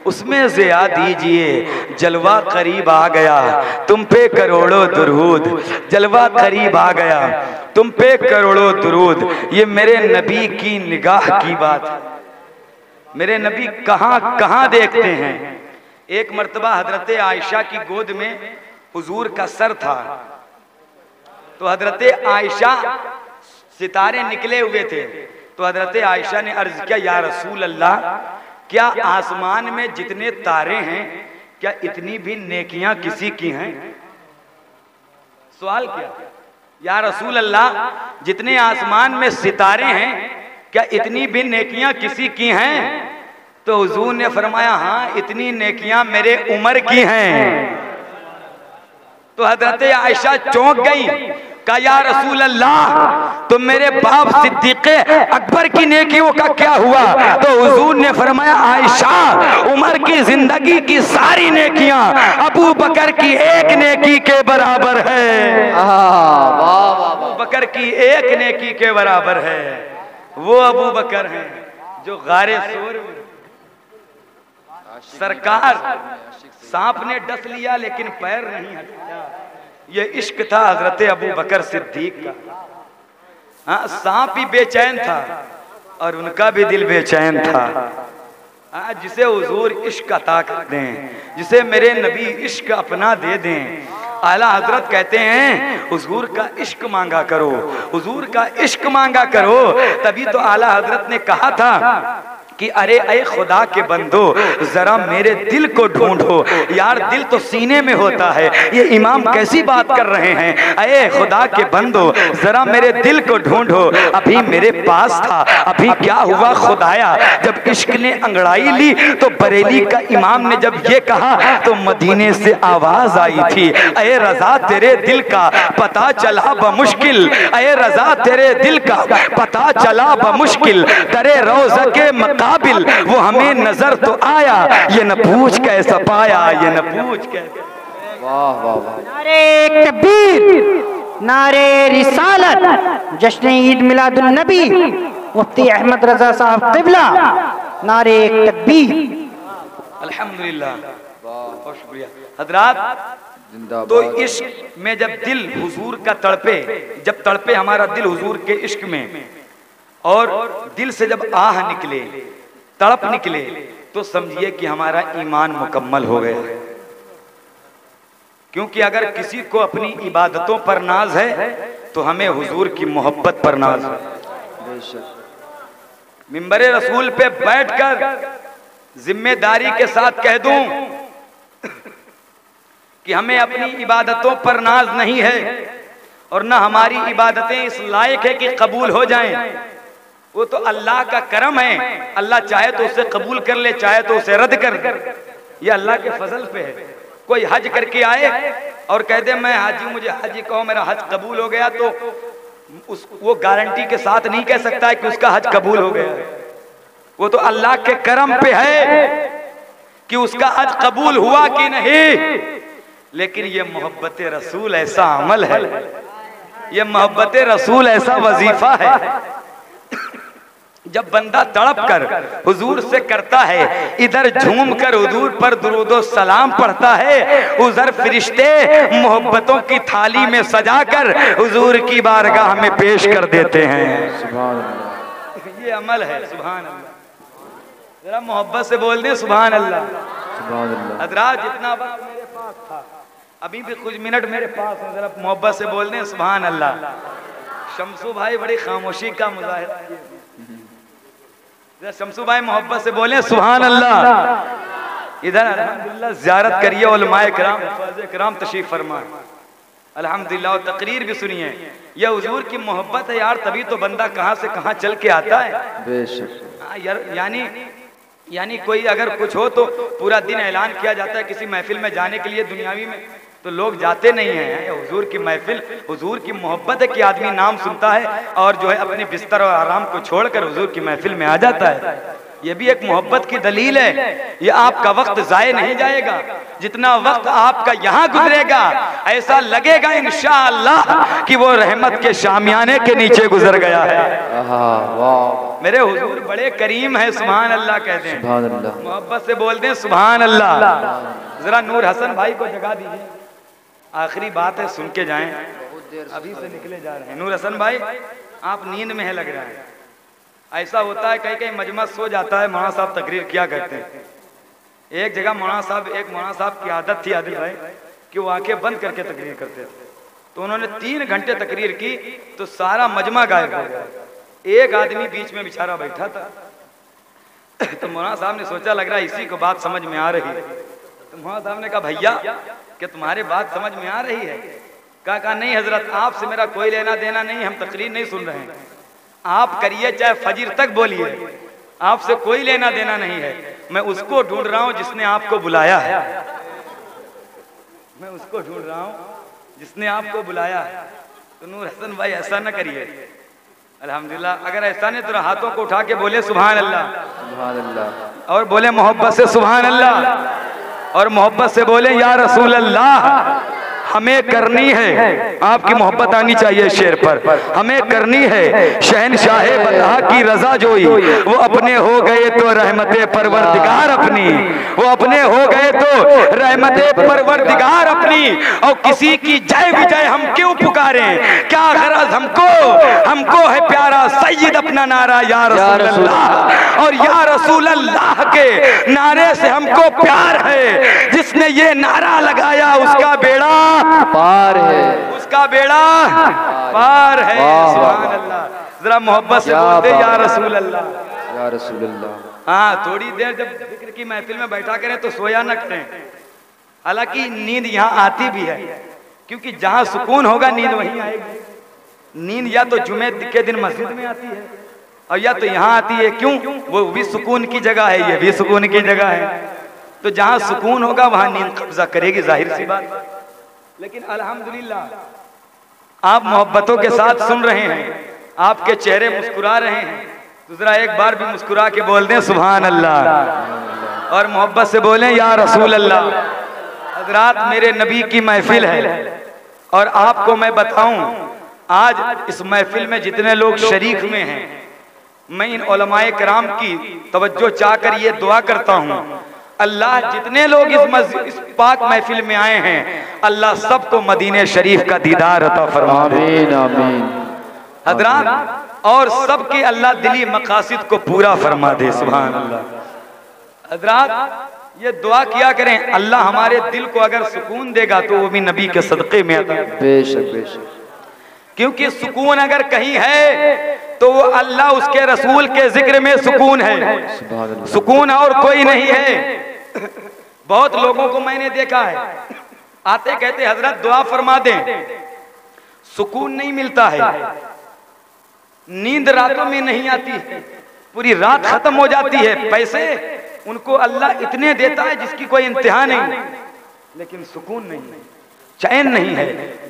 उसमें ज़िया दीजिए, जलवा करीब आ गया तुम पे करोड़ों दुरूद, जलवा करीब आ गया तुम पे करोड़ों दुरूद। ये मेरे नबी की निगाह की बात है। मेरे नबी कहाँ कहाँ देखते हैं। एक मर्तबा हजरत आयशा की गोद में हुजूर का सर था, तो हजरत आयशा सितारे निकले हुए थे, तो हजरत आयशा ने अर्ज किया, या रसूल अल्लाह, क्या आसमान में जितने तारे हैं क्या इतनी भी नेकियां किसी की हैं? सवाल किया, या रसूल अल्लाह, जितने आसमान में सितारे हैं क्या इतनी भी नेकियां किसी की हैं? तो हुजूर ने फरमाया, हाँ इतनी नेकियां मेरे उमर की हैं। तो हजरत आयशा चौंक गई, कहा या रसूल अल्लाह, तो मेरे बाप सिद्दीक़ अकबर की नेकियों का क्या हुआ? तो हुजूर ने फरमाया, आयशा, उमर की जिंदगी की सारी नेकियां अबू बकर की एक नेकी के बराबर है। अबू बकर की एक नेकी के बराबर है। वो अबू बकर हैं जो गारे सूर में सरकार सांप ने डस लिया लेकिन पैर नहीं हटाया। ये इश्क था हजरत अबू बकर सिद्दीक का। हाँ, सांप भी बेचैन था और उनका भी दिल बेचैन था। हाँ, जिसे हुजूर इश्क अता कर दें, जिसे मेरे नबी इश्क अपना दे दें। आला हजरत कहते हैं, हुजूर का इश्क मांगा करो, हुजूर का इश्क मांगा करो। तभी तो आला हजरत ने कहा था कि अरे ए खुदा के बंदो, जरा मेरे दिल को ढूंढो। यार दिल तो सीने में होता है, ये इमाम कैसी बात कर रहे हैं? अरे खुदा के बंदो, जरा मेरे दिल को ढूंढो। अभी मेरे पास था, अभी क्या हुआ खुदाया, जब इश्क ने अंगड़ाई ली तो बरेली का इमाम ने जब ये कहा तो मदीने से आवाज आई थी, अरे रजा तेरे दिल का पता चला बमुश्किल, अरे रजा तेरे दिल का पता चला बमुश्किल, तेरे रोज़ा के काबिल वो हमें नजर तो आया, ये न पूछ कैसा पाया, ये न पूछ कैसा। वाह वाह वाह। नारे तकबीर, नारे रिसालत, जश्न ईद मिलादुन नबी, मुफ्ती अहमद रजा साहब क़िबला, नारे तकबीर। अल्हम्दुलिल्लाह, बहुत शुक्रिया हजरात। तो इश्क में जब दिल हुजूर का तड़पे, जब तड़पे हमारा दिल हुजूर के इश्क में, और दिल से जब आह निकले, तड़प निकले, तो समझिए कि हमारा ईमान मुकम्मल हो गया। क्योंकि अगर किसी को अपनी इबादतों पर नाज है तो हमें हुजूर की मोहब्बत पर नाज है। मिंबरे रसूल पे बैठकर जिम्मेदारी के साथ कह दूं कि हमें अपनी इबादतों पर नाज नहीं है और न हमारी इबादतें इस लायक है कि कबूल हो जाएं। वो तो अल्लाह का करम है, अल्लाह चाहे तो उसे कबूल कर ले, चाहे तो उसे रद्द कर दे। ये अल्लाह के फजल पे है। कोई हज करके आए और कह दे मैं हाजी, मुझे हाजी कहो, मेरा हज कबूल हो गया, तो वो गारंटी के साथ नहीं कह सकता है कि उसका हज कबूल हो गया। वो तो अल्लाह के करम पे है कि उसका हज कबूल हुआ कि नहीं। लेकिन ये मोहब्बत रसूल ऐसा अमल है, ये मोहब्बत रसूल ऐसा वजीफा है। जब बंदा तड़प कर हुजूर से करता है, इधर झूम कर हुजूर पर दुरूदो सलाम पढ़ता है, उधर फरिश्ते मोहब्बतों की थाली में सजाकर हुजूर की बारगाह में पेश कर देते हैं। सुभान अल्लाह, ये अमल है। सुभान अल्लाह, जरा मोहब्बत से बोल दे सुभान अल्लाह। सुभान अल्लाह। हजरात जितना वक्त मेरे पास था, अभी भी कुछ मिनट मेरे पास है, जरा मोहब्बत से बोल दे सुभान अल्लाह। शमसू भाई बड़ी खामोशी का मुजाहिरा किए। शमसू भाई मोहब्बत से बोले सुभान अल्लाह। इधर अल्हम्दुलिल्लाह ज़ियारत करिए, उलमाए किराम, हफ़ाज़े किराम तशरीफ फरमाए, अल्हम्दुलिल्लाह, और तकरीर भी सुनिए। यह हुजूर की मोहब्बत है यार, तभी तो बंदा कहाँ से कहाँ चल के आता है। बेशक यानी यानी कोई अगर कुछ हो तो पूरा दिन ऐलान किया जाता है किसी महफिल में जाने के लिए दुनियावी में, तो लोग जाते नहीं हैं। हुजूर की महफिल, हुजूर की मोहब्बत है कि आदमी नाम सुनता है और जो है अपने बिस्तर और आराम को छोड़कर हुजूर की महफिल में आ जाता है। ये भी एक मोहब्बत की दलील है। ये आपका वक्त जाए नहीं जाएगा, जितना वक्त आपका यहाँ गुजरेगा ऐसा लगेगा इंशाअल्लाह कि वो रहमत के शामियाने के नीचे गुजर गया है। मेरे हुजूर बड़े करीम है, सुभान अल्लाह कहते हैं, मोहब्बत से बोलते हैं सुभान अल्लाह। जरा नूर हसन भाई को जगा दीजिए, आखिरी बात है, सुन के जाएं, अभी से निकले जा रहे हैं। नूर हसन भाई आप नींद में है लग रहा है। ऐसा होता है कहीं कहीं मजमा सो जाता है, मौलाना साहब तकरीर किया करते हैं। एक जगह मौलाना साहब की आदत थी आदिल भाई कि वो आंखें बंद करके तकरीर करते थे। तो उन्होंने 3 घंटे तकरीर की तो सारा मजमा गायब हो गया, एक आदमी बीच में बेचारा बैठा था। तो मौलाना साहब ने सोचा लग रहा है इसी को बात समझ में आ रही है। तो मौलाना साहब ने कहा भैया क्या तुम्हारे बात समझ में आ रही है? कहा नहीं हजरत, आपसे मेरा कोई लेना देना नहीं, हम तकरीर नहीं सुन रहे हैं, आप करिए चाहे फजर तक बोलिए, आपसे कोई लेना देना नहीं है। मैं उसको ढूंढ रहा हूं जिसने आपको बुलाया है, मैं उसको ढूंढ रहा हूं जिसने आपको बुलाया है। तो नूर हसन भाई ऐसा ना करिए, अल्हम्दुलिल्लाह। अगर ऐसा नहीं तो हाथों को उठा के बोले सुभान अल्लाह, सुभान अल्लाह, और बोले मोहब्बत से सुभान अल्लाह, और मोहब्बत से बोले या रसूल अल्लाह। हमें करनी है, आपकी मोहब्बत आनी चाहिए शेर पर, हमें करनी है शहनशाहे बदहा की रजा जोई, वो अपने हो गए तो रहमते परवरदिगार अपनी, वो अपने हो गए तो रहमते परवरदिगार अपनी। और किसी की जय विजय हम क्यों पुकारें, क्या गरज हमको है प्यारा सैयद अपना नारा या रसूल अल्लाह, और या रसूल अल्लाह के नारे से हमको प्यार है। जिसने ये नारा लगाया उसका बेड़ा पार है, उसका बेड़ा पार है, सुभान अल्लाह। जरा मोहब्बत से बोलते या रसूल अल्लाह, या रसूल अल्लाह। हाँ, थोड़ी देर जब जिक्र की महफिल में बैठा करें तो सोया न करें। हालांकि नींद यहाँ आती भी है, क्योंकि जहाँ सुकून होगा नींद वहीं आएगी। नींद या तो जुमे के दिन मस्जिद में आती है और या तो यहाँ आती है। क्यों? वो भी सुकून की जगह है, ये भी सुकून की जगह है। तो जहाँ सुकून होगा वहाँ नींद कब्जा करेगी, जाहिर सी बात। लेकिन अल्हम्दुलिल्लाह आप मोहब्बतों के साथ सुन रहे हैं, आपके चेहरे मुस्कुरा रहे हैं। दूसरा एक बार भी मुस्कुरा के बोल दें सुभान अल्लाह, और मोहब्बत से बोलें या रसूल अल्लाह। हजरात, मेरे नबी की महफिल है और आपको मैं बताऊं, आज इस महफिल में जितने लोग शरीक में हैं, मैं इन उलमाए किराम की तवज्जो चाहकर ये दुआ करता हूं, अल्लाह जितने लोग इस पाक महफिल में आए हैं, अल्लाह सबको मदीने शरीफ का दीदार अता फरमा दे। आमीन आमीन हजरात, और सबके अल्लाह दिली मकासिद को पूरा फरमा दे, सुभान अल्लाह। हजरात, ये दुआ किया करें, अल्लाह हमारे दिल को अगर सुकून देगा तो वो भी नबी के सदक़े में अता। बेशक बेशक, क्योंकि सुकून अगर कहीं है तो वो अल्लाह उसके रसूल के जिक्र में सुकून है, सुकून और कोई नहीं है। बहुत लोगों को मैंने देखा है, आते कहते हजरत दुआ फरमा दें, सुकून नहीं मिलता है, नींद रातों में नहीं आती है, पूरी रात खत्म हो जाती है। पैसे उनको अल्लाह इतने देता है जिसकी कोई इंतहा नहीं, लेकिन सुकून नहीं, चैन नहीं है,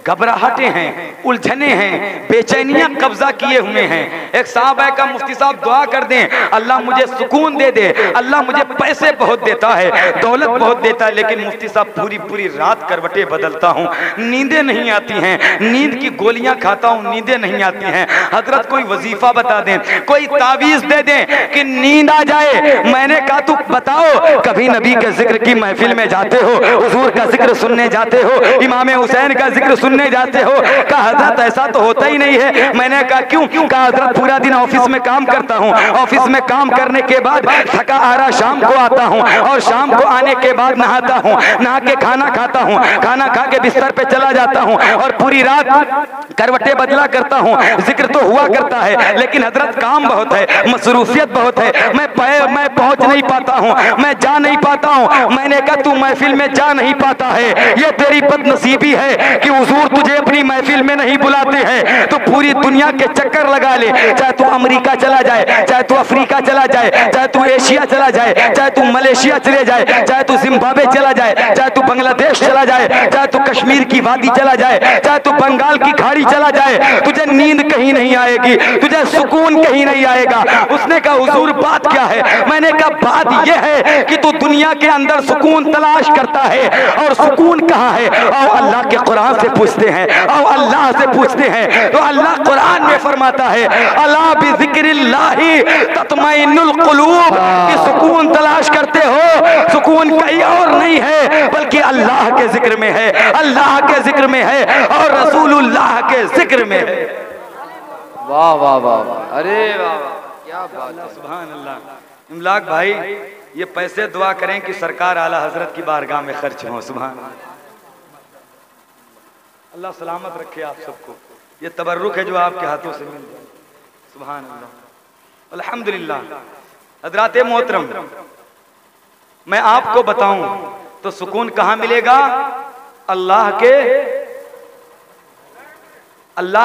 घबराहटें हैं, उलझने हैं, बेचैनियां कब्जा किए हुए हैं। एक साहब है का मुफ्ती साहब दुआ कर दें, अल्लाह मुझे सुकून दे दे। अल्लाह मुझे पैसे बहुत देता है, दौलत बहुत देता है, लेकिन मुफ्ती साहब पूरी पूरी रात करवटें बदलता हूँ, नींदें नहीं आती हैं, नींद की गोलियां खाता हूँ, नींदें नहीं आती हैं। हजरत कोई वजीफा बता दें, कोई तावीज दे दें कि नींद आ जाए। मैंने कहा तू बताओ, कभी नबी के जिक्र की महफिल में जाते हो, हुजूर का जिक्र सुनने जाते हो, इमाम हुसैन का जिक्र सुनने जाते हो? कहा हजरत ऐसा तो होता ही नहीं है। मैंने कहा क्यों? कहा हजरत पूरा दिन ऑफिस में काम करता हूँ, ऑफिस में काम करने के बाद थका आ रहा शाम को आता हूँ, और शाम को आने के बाद नहाता हूँ, नहा के खाना खाता हूँ, खाना खा के बिस्तर पे चला जाता हूँ, और पूरी रात करवटे बदला करता हूँ। जिक्र तो हुआ करता है, लेकिन हजरत काम बहुत है, मसरूफियत बहुत है, मैं पहुंच नहीं पाता हूँ, मैं जा नहीं पाता हूँ। मैंने कहा तू महफिल में जा नहीं पाता है, ये तेरी बदनसीबी नसीबी है कि हुजूर तुझे अपनी महफिल में नहीं बुलाते हैं, तो पूरी दुनिया के चक्कर लगा ले, चाहे तू अमेरिका चला जाए, चाहे तू अफ्रीका चला जाए, चाहे तू एशिया चला जाए, चाहे तू मलेशिया चले जाए, चाहे तू जिम्बाब्वे चला जाए, चाहे तू बांग्लादेश चला जाए, चाहे तू कश्मीर की वादी चला जाए, चाहे तू बंगाल की खाड़ी चला जाए, तुझे नींद कहीं नहीं आएगी, तुझे सुकून कहीं नहीं आएगा। उसने कहा हुजूर बात क्या है? मैंने कहा बात यह है कि तू दुनिया के अंदर सुकून तलाश करता है, और सुकून कहाँ है? और अल्लाह के कुरान से पूछते हैं, और अल्लाह से पूछते हैं, तो अल्लाह कुरान में फरमाता है अला बिज़िक्रिल्लाहि तत्मइन्नुल कुलूब, कि सुकून तलाश करते हो, सुकून कहीं और नहीं है बल्कि अल्लाह के जिक्र में है, अल्लाह के जिक्र में है और रसूलुल्लाह के जिक्र में है। वाह वाह वाह वाह, अरे वाह वाह, क्या बात है, सुभान अल्लाह। इमलाक भाई ये पैसे दुआ करें कि सरकार आला हजरत की बारगाह में खर्च हो। सुभान अल्लाह सलामत रखे आप सबको। ये तबर्रुक है जो आपके हाथों से मिल जाए। सुभान अल्लाह, अल्हम्दुलिल्लाह। हजरात मोहतरम, मैं आपको बताऊं तो सुकून कहाँ मिलेगा? अल्लाह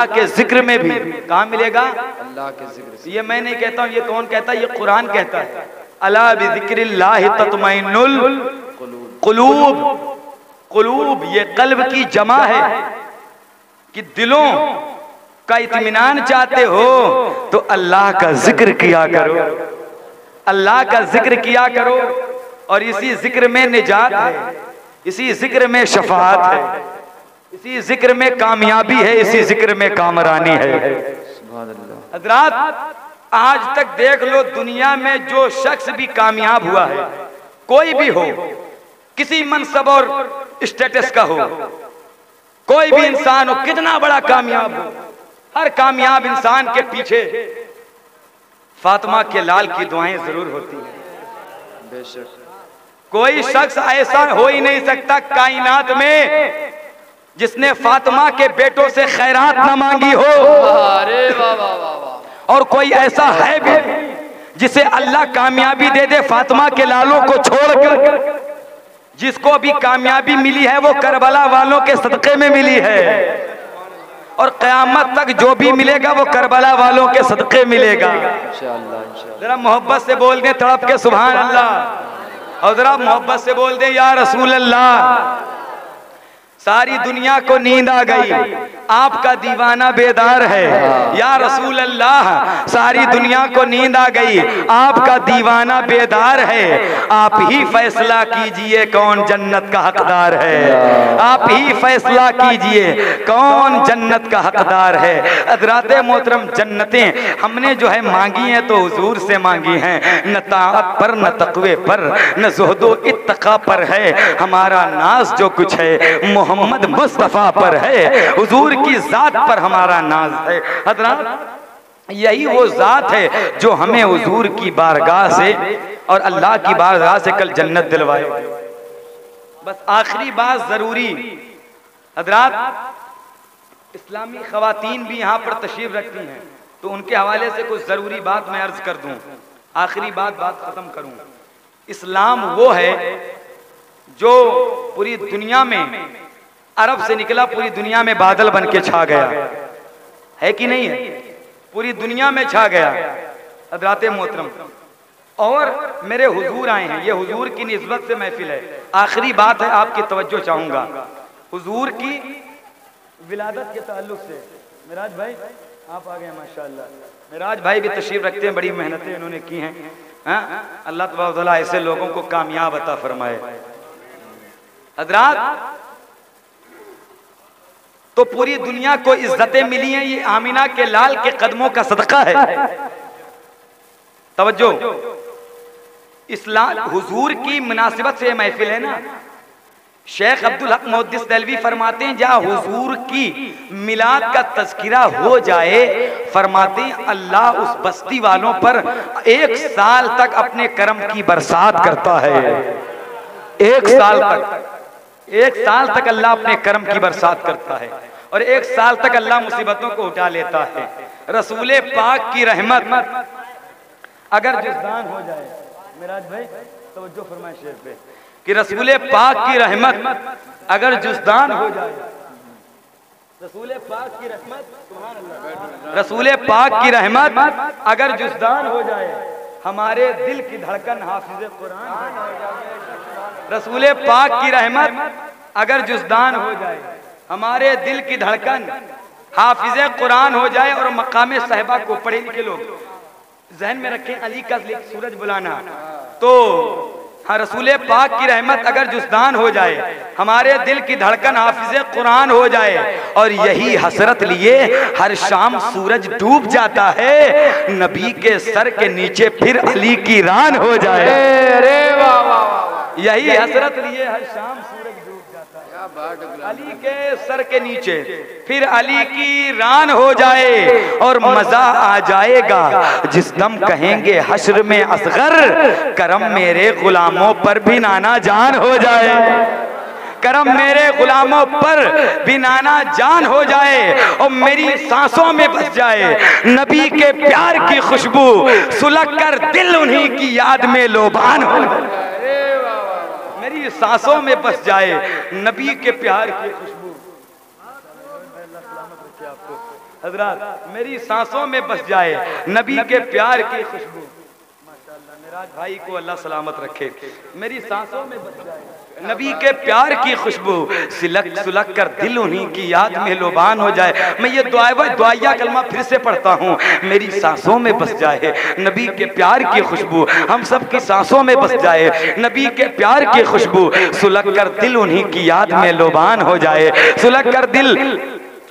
के जिक्र में भी। कहाँ मिलेगा? अल्लाह के जिक्र से। ये मैं नहीं कहता हूं, ये कौन कहता है? ये कुरान कहता है। अला बिज़िक्रिल्लाहि तत्मइन्नुल कुलूब। कुलूब ये कल्ब की जमा है कि दिलों का इत्मीनान चाहते हो तो अल्लाह का जिक्र किया करो, अल्लाह का जिक्र किया करो, और इसी जिक्र में निजात है, इसी जिक्र में शफाअत है, इसी जिक्र में कामयाबी है, इसी जिक्र में कामरानी है। हजरात आज तक देख लो दुनिया में जो शख्स भी कामयाब हुआ है, कोई भी हो, किसी मनसब और स्टेटस का हो, कोई भी इंसान हो, कितना बड़ा कामयाब हो, हर कामयाब इंसान के पीछे फातिमा के लाल की दुआएं जरूर होती हैं। बेशक कोई शख्स ऐसा हो ही नहीं सकता कायनात में जिसने फातिमा के बेटों से खैरात न मांगी हो। अरे वाह वाह वाह वाह, और कोई ऐसा है भी जिसे अल्लाह कामयाबी दे दे फातिमा के लालों को छोड़कर। जिसको भी कामयाबी मिली है वो करबला वालों के सदक़े में मिली है, और क़यामत तक जो भी मिलेगा वो करबला वालों के सदक़े मिलेगा। इंशाअल्लाह। जरा मोहब्बत से बोल दें तड़प के सुभान अल्लाह, और जरा मोहब्बत से बोल दें या रसूल अल्लाह। सारी दुनिया को नींद आ गई, आपका दीवाना बेदार है या रसूल अल्लाह। सारी दुनिया को नींद आ गई, आपका दीवाना बेदार है। आप ही फैसला कीजिए कौन जन्नत का हकदार है, आप ही फैसला कीजिए कौन जन्नत का हकदार है। हज़रात मोहतरम, जन्नतें हमने जो है मांगी हैं तो हुजूर से मांगी हैं, न ताअत पर, न तक़वे पर, न ज़ुहदो इत्तक़ा पर है हमारा नाज। जो कुछ है मोहम्मद मुस्तफ़ा पर है, हुजूर की जात पर हमारा नाज है। हज़रात यही वो जात है जो हमें हुजूर की बारगाह से और अल्लाह की बारगाह से कल जन्नत दिलवाए। बस आखिरी बात जरूरी, हज़रात इस्लामी ख़वातीन भी यहाँ पर तशरीफ रखती हैं तो उनके हवाले से कुछ ज़रूरी बात मैं अर्ज कर दूँ। आखिरी बात ख़त्म करूँ। इस्लाम वो है जो पूरी दुनिया में, अरब से निकला, पूरी दुनिया में बादल बन के छा गया है कि नहीं है? पूरी दुनिया में छा गया। हज़रात मोहतरम, और मेरे हुजूर आए हैं, ये हुजूर की निस्बत से महफिल है। आखिरी बात है, आपकी तवज्जो चाहूंगा। हुजूर की विलादत के ताल्लुक से मिराज भाई आप आ गए माशाअल्लाह। मिराज भाई भी तशरीफ रखते हैं, बड़ी मेहनतें इन्होंने की हैं। अल्लाह तबारक व तआला ऐसे लोगों को कामयाब अता फरमाए। हज़रात तो पूरी दुनिया को इज्जतें मिली हैं, ये आमिना के लाल के कदमों का सदका है। तवज्जो, इस्लाम हुजूर की मुनासिबत से महफिल है ना। शेख अब्दुल हक मुहद्दिस देलवी फरमाते हैं जहाँ हुजूर की मिलाद का तज़किरा हो जाए, फरमाते हैं अल्लाह उस बस्ती वालों पर 1 साल तक अपने करम की बरसात करता है। 1 साल तक, 1 साल तक अल्लाह अपने करम की बरसात करता है, और 1 साल तक अल्लाह मुसीबतों को उठा लेता है। रसूले पाक की रहमत अगर जिसदान हो जाए, मिराज भाई तवज्जो फरमाए शेर पे, कि रसूल पाक की रहमत अगर जुज़दान हो जाए, रसूल पाक की रहमत, सुभान अल्लाह, रसूल पाक की रहमत अगर जुज़दान हो जाए, हमारे दिल की धड़कन हाफिज़ कुरान हो जाए। रसूल पाक की रहमत अगर जुज़दान हो जाए, हमारे दिल की धड़कन हाफिज़ कुरान हो जाए। और मकाम साहिबा को पढ़े लिखे लोग जहन में रखें, अली का सूरज बुलाना, तो हाँ, रसूल पाक की रहमत अगर जुज़दान हो जाए, हमारे दिल की धड़कन हाफिज़ कुरान हो जाए, और यही हसरत लिए हर शाम सूरज डूब जाता है, नबी के सर के नीचे फिर अली की रान हो जाए। अरे वाह वाह वाह, यही हसरत लिए हर शाम सूरज डूब जाता है, अली के सर के नीचे फिर अली की रान हो जाए। और मजा आ जाएगा जिस दम कहेंगे हश्र में असगर, करम मेरे गुलामों पर भी नाना जान हो जाए, करम मेरे गुलामों पर भी नाना जान हो जाए, और मेरी सांसों में बस जाए नबी के प्यार की खुशबू, सुलग कर दिल उन्हीं की याद में लोबान हो जाए। मेरी सांसों में बस जाए नबी के प्यार की खुशबू, हजरत मेरी सांसों में बस जाए नबी के प्यार की खुशबू। माशाअल्लाह, मेराज भाई को अल्लाह सलामत रखे। मेरी सांसों में बस जाए नबी के प्यार की खुशबू, सिलक सुलग कर दिल उन्हीं की याद में लोबान हो जाए। मैं ये दुआया कलमा फिर से पढ़ता हूँ, मेरी सांसों में बस जाए नबी के प्यार की खुशबू, हम सब की सांसों में बस जाए नबी के प्यार की खुशबू, सुलग कर दिल उन्हीं की याद में लोबान हो जाए, सुलग कर दिल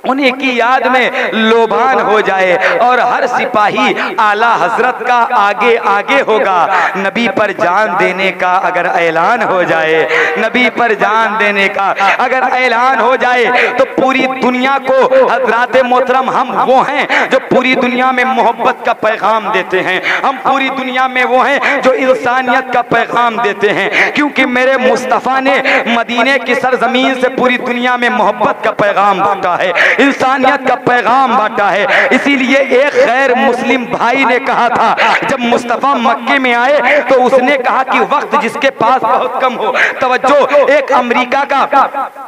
उन्हीं की याद में लोबान हो जाए। और हर सिपाही आला हजरत का आगे आगे होगा, नबी पर जान देने का अगर ऐलान हो जाए, नबी पर जान देने का अगर ऐलान हो जाए, तो पूरी दुनिया को हजरात मोहतरम हम वो हैं जो पूरी दुनिया में मोहब्बत का पैगाम देते हैं, हम पूरी दुनिया में वो हैं जो इंसानियत का पैगाम देते हैं, क्योंकि मेरे मुस्तफ़ा ने मदीने की सरजमीन से पूरी दुनिया में मोहब्बत का पैगाम बांटा है, इंसानियत का पैगाम बांटा है। इसीलिए एक गैर मुस्लिम भाई ने कहा था जब मुस्तफा मक्के में आए, तो उसने कहा कि वक्त जिसके पास बहुत कम हो, तवज्जो, एक अमेरिका का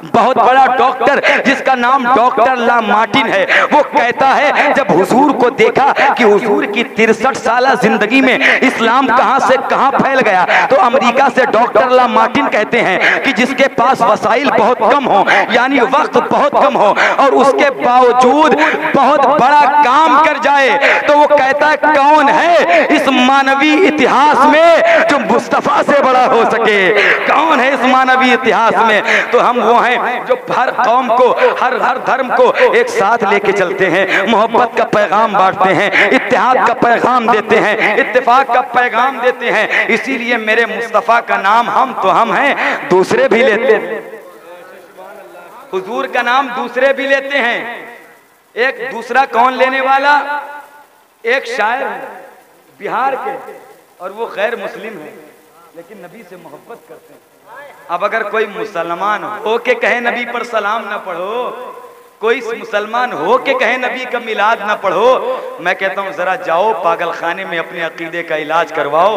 बहुत बड़ा डॉक्टर जिसका नाम डॉक्टर ला मार्टिन है, वो कहता है जब हुजूर को देखा कि हुजूर की 63 साल जिंदगी में इस्लाम कहां से कहां फैल गया, तो अमेरिका से डॉक्टर ला मार्टिन कहते हैं कि जिसके पास वसाइल बहुत कम हो, यानी वक्त बहुत कम हो, और उसके बावजूद बहुत बड़ा काम कर जाए, तो वो कहता है कौन है इस मानवी इतिहास में जो मुस्तफा से बड़ा हो सके, कौन है इस मानवी इतिहास में। तो हम वो हैं जो हर कौम को, हर धर्म को एक साथ लेके चलते हैं, मोहब्बत का पैगाम बांटते हैं, इत्तेहाद का पैगाम देते हैं, इत्तेफाक का पैगाम देते हैं। इसीलिए मेरे मुस्तफा का नाम हम तो हम हैं, दूसरे भी लेते हैं, हुजूर का नाम दूसरे भी लेते हैं। एक दूसरा कौन लेने वाला, एक शायर है बिहार के, और वो गैर मुस्लिम है लेकिन नबी से मोहब्बत करते हैं। अब अगर कोई मुसलमान हो के कहे नबी पर सलाम ना पढ़ो, कोई मुसलमान हो के कहे नबी का मिलाद ना पढ़ो, मैं कहता हूं जरा जाओ पागल खाने में अपने अकीदे का इलाज करवाओ।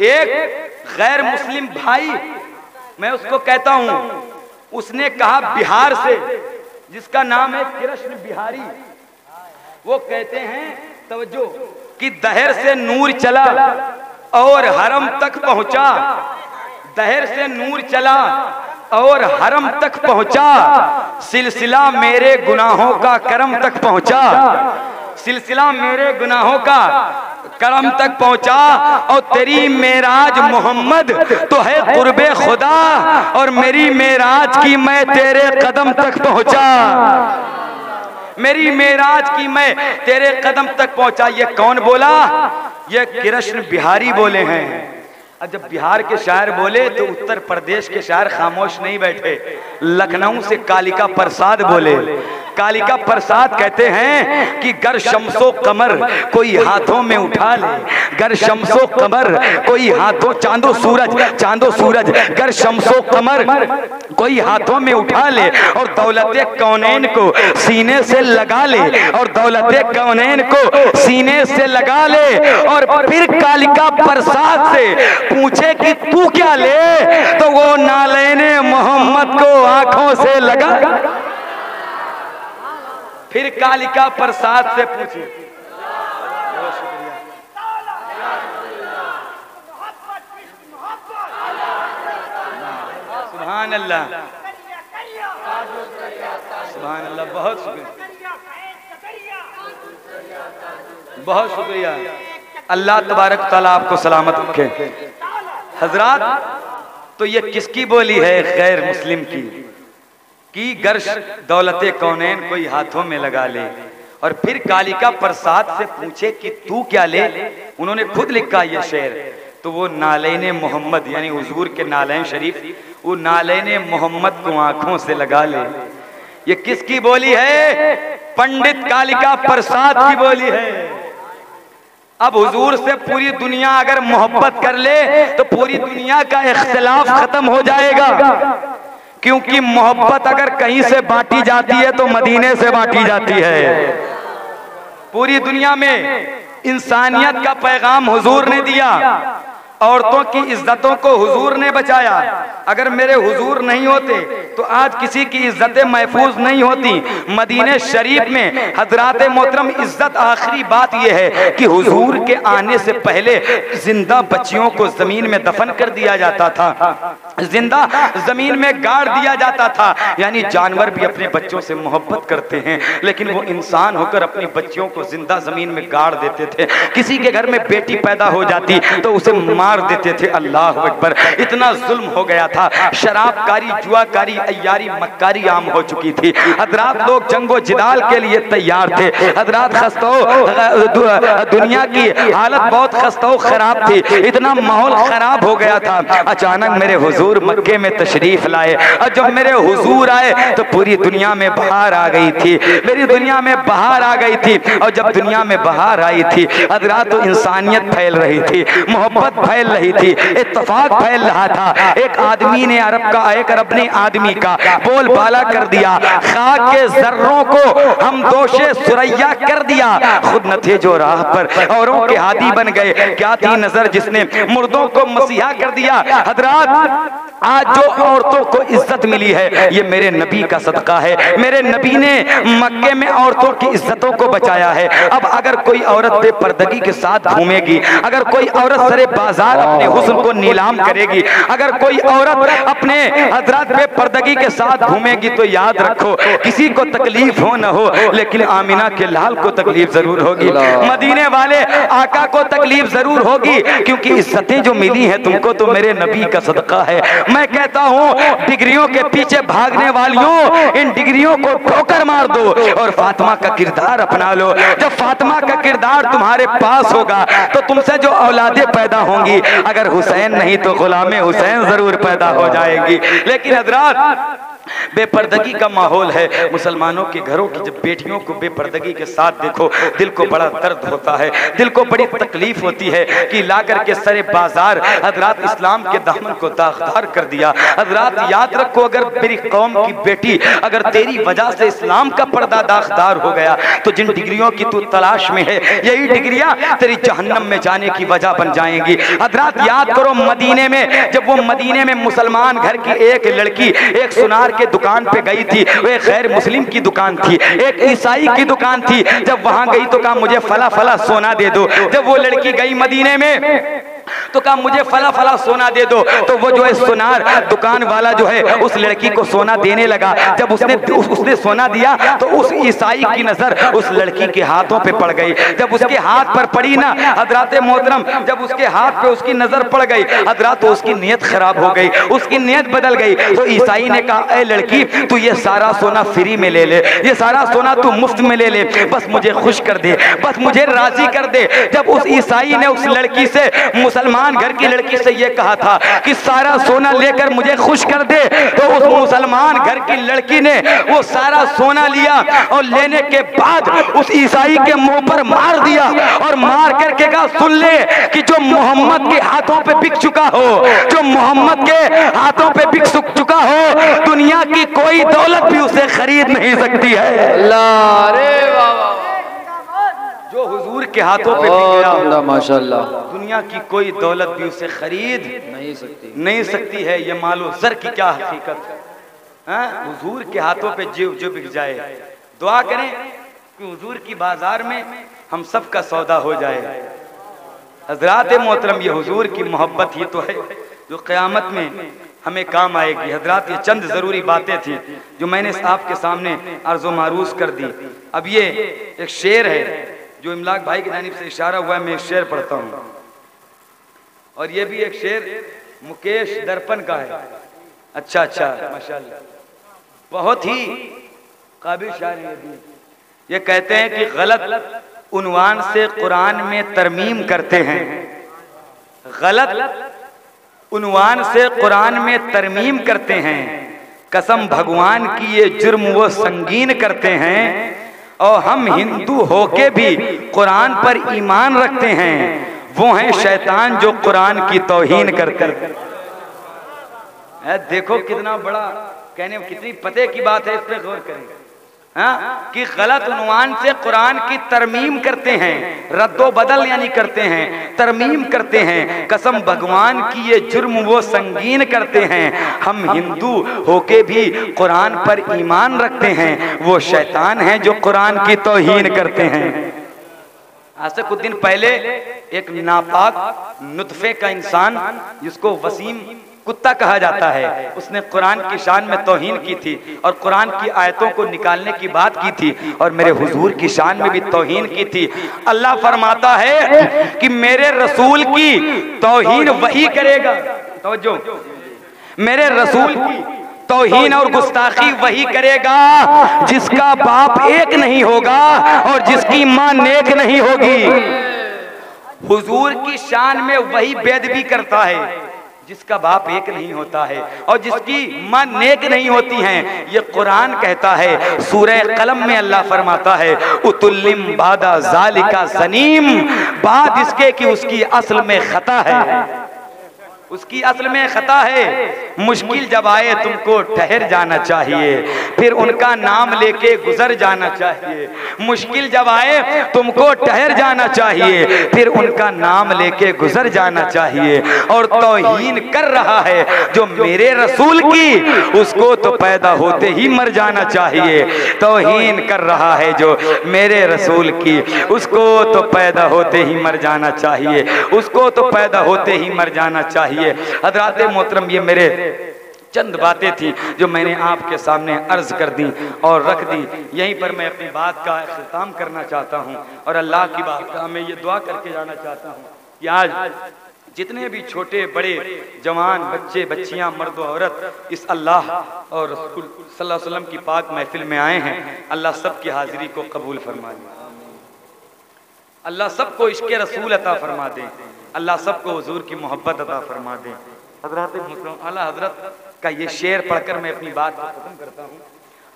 एक गैर मुस्लिम भाई, मैं उसको कहता हूं, उसने कहा बिहार से, जिसका नाम है कृष्ण बिहारी, वो कहते हैं तवज्जो कि दहर से नूर चला और हरम तक पहुंचा, दहर से नूर चला और हरम तक पहुंचा, सिलसिला मेरे गुनाहों का करम तक पहुंचा, सिलसिला मेरे गुनाहों का करम तक पहुंचा, और तेरी मेराज मोहम्मद तो है कुर्बे खुदा, और मेरी मेराज की मैं तेरे कदम तक पहुंचा, मेरी मेराज की मैं तेरे कदम तक पहुंचा। ये कौन बोला, ये कृष्ण बिहारी बोले हैं। अब जब बिहार के शायर बोले तो उत्तर प्रदेश के शायर खामोश नहीं बैठे, लखनऊ से कालिका प्रसाद बोले, कालिका प्रसाद कहते हैं कि गर शम्सो कमर कोई हाथों में उठा ले, गर शम्सो कमर कोई हाथों, चांदो सूरज गर शम्सो कमर कोई हाथों में उठा ले और दौलते कौनैन को सीने से लगा ले, और दौलते कौनैन को सीने से लगा ले, और फिर कालिका प्रसाद से पूछे कि तू क्या ले, तो वो नालैने मोहम्मद को आंखों से लगा। फिर कालिका प्रसाद से पूछे। बहुत शुक्रिया। सुभान अल्लाह, सुभान अल्लाह, बहुत शुक्रिया, बहुत शुक्रिया। अल्लाह तबारक तआला आपको सलामत रखे। हजरात, तो ये किसकी बोली है? गैर मुस्लिम की गर्श दौलते कौनैन कोई हाथों में लगा ले, और फिर कालिका प्रसाद से पूछे कि तू क्या ले। उन्होंने खुद लिखा ये शेर, तो वो नालैने मोहम्मद यानी हुजूर के नालैन शरीफ, वो नालैने मोहम्मद को आंखों से लगा ले। ये किसकी बोली है? पंडित कालिका प्रसाद की बोली है। अब हुजूर से पूरी दुनिया अगर मोहब्बत कर ले तो पूरी दुनिया का इख्तिलाफ खत्म हो जाएगा, क्योंकि मोहब्बत अगर कहीं से बांटी जाती है तो मदीने से बांटी जाती है। पूरी दुनिया में इंसानियत का पैगाम हुजूर ने दिया, औरतों की इज्जतों को हुजूर ने बचाया। अगर मेरे हुजूर नहीं होते तो आज किसी की इज्जतें महफूज नहीं होती। मदीने शरीफ में हजरात मोहतरम इज्जत, आखिरी बात यह है कि हुजूर के आने से पहले जिंदा बच्चियों को जमीन में दफन कर दिया जाता था, जिंदा जमीन में गाड़ दिया जाता था। यानी जानवर भी अपने बच्चों से मोहब्बत करते हैं, लेकिन वो इंसान होकर अपनी बच्चियों को जिंदा जमीन में गाड़ देते थे। किसी के घर में बेटी पैदा हो जाती तो उसे मार देते थे। अल्लाह अकबर, इतना जुल्म हो गया था। शराबकारी, जुआकारी, अय्यारी, मक्कारी आम हो चुकी थी। हजरात, लोग जंगो जिदाल के लिए तैयार थे। हजरात, दुनिया की हालत बहुत खस्ता खराब थी, इतना माहौल खराब हो गया था। अचानक मेरे हुजूर मक्के में तशरीफ लाए, और जब मेरे हुजूर आए तो पूरी दुनिया में बहार आ गई थी, मेरी दुनिया में बहार आ गई थी। और जब दुनिया में बहार आई थी हजरात, तो इंसानियत फैल रही थी, मोहब्बत फैल रही थी, इत्तेफाक फैल रहा था। एक आदमी ने एक अरब ने आदमी का बोल बाला कर दिया, खाक के जर्रों को हम दोषे सुरैया कर दिया। खुद न थे जो राह पर औरों के हादी बन गए, क्या थी नजर जिसने मुर्दों को मसीहा कर दिया। हजरात, आज जो औरतों को इज्जत मिली है ये मेरे नबी का सदका है। मेरे नबी ने मक्के में औरतों की इज्जतों को बचाया है। अब अगर कोई औरत बेपर्दगी के साथ घूमेगी, अगर कोई औरत सरे बाजार अपने हुस्न को नीलाम करेगी, अगर कोई औरत अपने हजरात बेपर्दगी के साथ घूमेगी, तो याद रखो किसी को तकलीफ हो न हो, लेकिन आमिना के लाल को तकलीफ जरूर होगी, मदीने वाले आका को तकलीफ जरूर होगी, क्योंकि इज्जतें जो मिली हैं तुमको तो मेरे नबी का सदका है। मैं कहता हूँ डिग्रियों के पीछे भागने वालियों, इन डिग्रियों को ठोकर मार दो और फातिमा का किरदार अपना लो। जब फातिमा का किरदार तुम्हारे पास होगा तो तुमसे जो औलादे पैदा होंगी, अगर हुसैन नहीं तो गुलामे हुसैन जरूर पैदा हो जाएगी। लेकिन हजरात, बेपर्दगी का माहौल है मुसलमानों के घरों की। जब बेटियों को बेपर्दगी के साथ देखो दिल को बड़ा दर्द होता है, दिल को बड़ी तकलीफ होती है कि ला करके सरे बाजार हजरात इस्लाम के दामन को दागदार कर दिया। हजरात, याद रखो, अगर मेरी कौम की बेटी, अगर तेरी वजह से इस्लाम का पर्दा दागदार हो गया तो जिन डिग्रियों की तू तलाश में है, यही डिग्रियां तेरी जहन्नम में जाने की वजह बन जाएंगी। हजरात, याद करो मदीने में, जब वो मदीने में मुसलमान घर की एक लड़की एक सुनार के दुकान पे गई थी, वो एक गैर मुस्लिम की दुकान थी, एक ईसाई की दुकान थी। जब वहां गई तो कहा मुझे फला फला सोना दे दो। जब वो लड़की गई मदीने में तो कहा मुझे फला फला सोना दे दो। तो वो जो है सुनार दुकान वाला जो है उस लड़की को सोना देने लगा। जब उसने सोना दिया तो उस ईसाई की नजर उस लड़की के हाथों पे पड़ गई। जब उसके हाथ पर पड़ी ना हजरात मोहतरम, जब उसके हाथ पे उसकी नजर पड़ गई हजरात, तो उसकी नीयत खराब हो गई, उसकी नीयत बदल गई। तो ईसाई ने कहा, ऐ लड़की, तू ये सारा सोना फ्री में ले ले, ये सारा सोना तू मुफ्त में ले ले, बस मुझे खुश कर दे, बस मुझे राजी कर दे। जब उस ईसाई ने उस लड़की से मुसलमान मुसलमान घर की लड़की से ये कहा था कि सारा सोना लेकर मुझे खुश कर दे, तो उस मुसलमान घर की लड़की ने वो सारा सोना लिया और लेने के बाद उस ईसाई के मुंह पर मार दिया और मार करके कहा, सुन ले कि जो मोहम्मद के हाथों पे बिक चुका हो, जो मोहम्मद के हाथों पे बिक चुका हो, दुनिया की कोई दौलत भी उसे खरीद नहीं सकती है। अल्लाह, अरे वाह, जो हुजूर के हाथों पे बिक गया, माशाल्लाह, दुनिया की कोई दौलत भी उसे खरीद नहीं सकती है। ये मालो ज़र की क्या हकीकत है। हुजूर के हाथों पे जो बिक जाए, दुआ करें कि हुजूर की बाजार में हम सब का सौदा हो जाए। हजरात मोहतरम, ये हुजूर की मोहब्बत ही तो है जो क़यामत में हमें काम आएगी। हजरात, ये चंद ज़रूरी बातें थी जो मैंने आपके सामने अर्ज़ो मारूज कर दी। अब ये एक शेर है जो इमलाक भाई की जानिब से इशारा हुआ है, मैं शेर पढ़ता हूँ। और ये भी एक शेर मुकेश दर्पण का है। अच्छा, माशाल्लाह, बहुत ही काबिल शायर है। ये कहते हैं कि गलत उन्वान से कुरान में तरमीम करते हैं, गलत उन्वान से कुरान में तरमीम करते हैं, कसम भगवान की ये जुर्म वो संगीन करते हैं, और हम हिंदू होके भी कुरान पर ईमान रखते हैं, वो हैं शैतान जो कुरान की तौहीन करते हैं। देखो कितना बड़ा कहने, कितनी पते की बात है, इस पे गौर करें। हाँ, कि गलत उन्वान से कुरान की तरमीम करते हैं, रद्दो बदल यानी करते हैं, तरमीम करते हैं, कसम भगवान की ये जुर्म वो संगीन करते हैं, हम हिंदू होके भी कुरान पर ईमान रखते हैं, वो शैतान हैं जो कुरान की तौहीन करते हैं। आज से कुछ दिन पहले एक नापाक नुतफे का इंसान जिसको वसीम कुत्ता कहा जाता है, उसने कुरान की शान में तौहीन की थी और कुरान की आयतों को निकालने की बात की थी और मेरे हुजूर की शान में भी तौहीन की थी। अल्लाह फरमाता है कि मेरे रसूल की तौहीन वही करेगा, तवज्जो, मेरे रसूल की तौहीन और गुस्ताखी वही करेगा जिसका बाप एक नहीं होगा और जिसकी माँ नेक नहीं होगी। हुजूर की शान में वही बेदबी करता है जिसका बाप एक नहीं होता है और जिसकी माँ नेक नहीं होती हैं। ये कुरान कहता है, सूरह कलम में अल्लाह फरमाता है, उतुल्लिम बादा ज़ालिका ज़नीम, बाद इसके कि उसकी असल में खता है, उसकी असल में खता है। मुश्किल जब आए तुमको ठहर जाना चाहिए, फिर उनका नाम लेके गुजर जाना चाहिए। मुश्किल जब आए तुमको ठहर जाना चाहिए, फिर उनका नाम लेके गुजर जाना चाहिए। और तौहीन कर रहा है जो मेरे रसूल की, उसको तो पैदा होते ही मर जाना चाहिए। तौहीन कर रहा है जो मेरे रसूल की, उसको तो पैदा होते ही मर जाना चाहिए, उसको तो पैदा होते ही मर जाना चाहिए। हज़रात मोहतरम, ये मेरे चंद बातें थी जो मैंने आपके सामने अर्ज कर दी और रख दी। यहीं पर मैं अपनी बात का इख्तिताम करना चाहता हूँ और अल्लाह की बात का मैं ये दुआ करके जाना चाहता हूँ कि आज जितने भी छोटे बड़े जवान बच्चे बच्चियां मर्द औरत इस अल्लाह और रसूल सल्लल्लाहु अलैहि वसल्लम की पाक महफिल में आए हैं, अल्लाह सबकी हाजिरी को कबूल फरमा दे, अल्लाह सबको इश्क़े रसूल अता फरमा दे, अल्लाह सबको हुजूर की मोहब्बत अता फरमा दे। हज़रत मुहतरम आला हज़रत का ये शेर पढ़कर मैं अपनी बात को खत्म करता हूँ।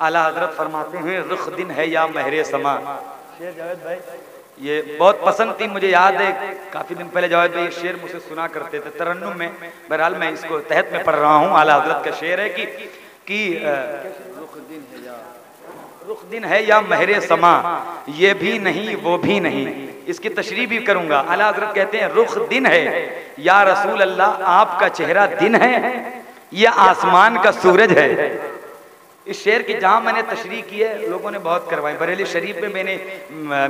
आला हज़रत फरमाते हैं, रुख दिन है या महरे समा। शेर जावेद भाई ये बहुत पसंद थी, मुझे याद है काफ़ी दिन पहले जावेद भाई ये शेर मुझसे सुना करते थे तरन्नुम में। बहरहाल मैं इसको तहत में पढ़ रहा हूँ। आला हज़रत का शेर है कि रुख दिन है या महरे समा, ये भी नहीं वो भी नहीं। इसकी तशरीह भी करूंगा। आला हज़रत कहते हैं, रुख दिन है या रसूल अल्लाह, आपका चेहरा दिन है या आसमान का सूरज है। इस शेर की जहाँ मैंने तशरीह की है लोगों ने बहुत करवाई। बरेली शरीफ में मैंने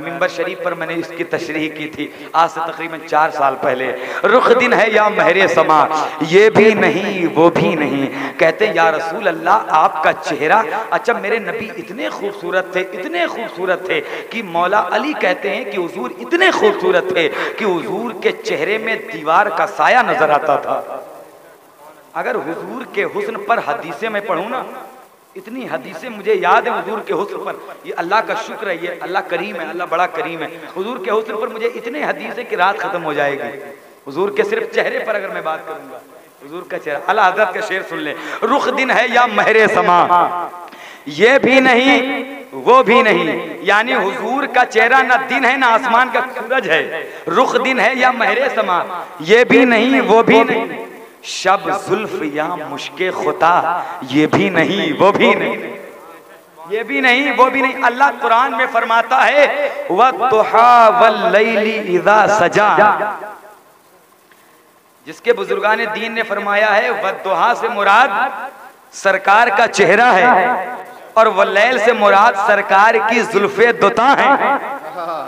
मिंबर शरीफ पर मैंने इसकी तशरीह की थी आज से तकरीबन 4 साल पहले। रुख दिन है या महरे समा, ये भी नहीं वो भी नहीं। कहते या रसूल अल्लाह, आपका चेहरा, अच्छा मेरे नबी इतने खूबसूरत थे, इतने खूबसूरत थे कि मौला अली कहते हैं कि हुजूर इतने खूबसूरत थे कि हुजूर के चेहरे में दीवार का साया नजर आता था। अगर हुजूर के हुस्न पर हदीसें मैं पढ़ूं ना, इतनी हदीसें मुझे याद है हुजूर के हुस्न पर। ये अल्लाह का शुक्र है, ये अल्लाह करीम है, अल्लाह बड़ा करीम है। हुजूर के हुस्न पर मुझे इतने हदीसें कि रात खत्म हो जाएगी। हुजूर के सिर्फ चेहरे पर अगर मैं बात करूंगा, हुजूर का चेहरा, आला हजरत का शेर सुन ले, रुख दिन है या महरे समा, ये भी नहीं वो भी नहीं, यानी हुजूर का चेहरा ना दिन है ना आसमान का सूरज है, रुख दिन है या महरे समा, ये भी नहीं वो भी नहीं, शब जुल्फ या मुश्के खुता, ये भी नहीं वो भी नहीं, ये भी नहीं वो भी नहीं। अल्लाह कुरान में फरमाता है वद्दुहा वल्लैली इज़ा सजा, जिसके बुजुर्गान दीन ने फरमाया है वद्दुहा से मुराद सरकार का चेहरा है और वल्लैल से मुराद सरकार की जुल्फे दुता हैं,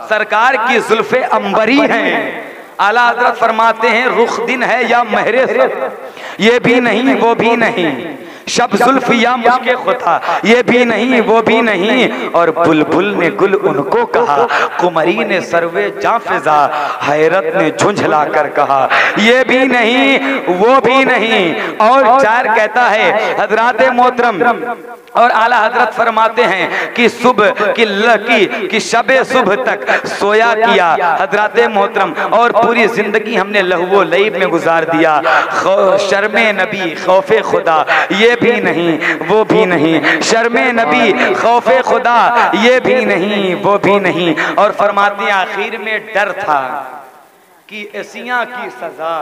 सरकार की जुल्फे अंबरी हैं। आला हज़रत फरमाते हैं रुख दिन है या महरे समा, ये भी नहीं वो भी नहीं, शब जुल्फ या मुश्के खुता, ये भी नहीं वो भी नहीं, और बुलबुल ने गुल उनको कहा, कुमरी ने सर्वे जाफिजा, हैरत ने झुंझला कर कहा, ये भी नहीं वो भी नहीं। और शायर कहता है हजरात मोहतरम और आला हजरत फरमाते हैं कि सुबह की शबे सुबह तक सोया किया हजरात मोहतरम, और पूरी जिंदगी हमने लहवो लईब में गुजार दिया, शर्मे नबी खौफे खुदा, ये भी नहीं वो भी नहीं, शर्मे नबी खौफे खुदा, ये भी नहीं वो भी नहीं। और फरमाते हैं आखिर में डर था कि एसिया की सजा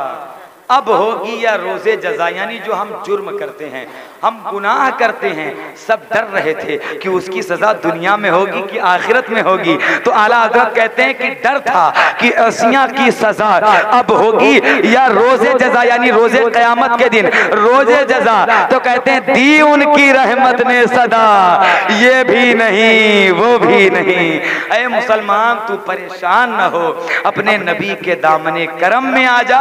अब होगी या रोजे जजा, यानी जो हम जुर्म करते हैं, हम गुनाह करते हैं, सब डर रहे थे कि उसकी सजा दुनिया में होगी कि आखिरत में होगी। तो आला हज़रत कहते हैं कि डर था कि असिया की सजा अब होगी या रोजे जजा, यानी रोजे क़यामत के दिन रोजे जजा। तो कहते हैं दी उनकी रहमत ने सदा, ये भी नहीं वो भी नहीं। ऐ मुसलमान तू परेशान न हो, अपने नबी के दामने करम में आ जा,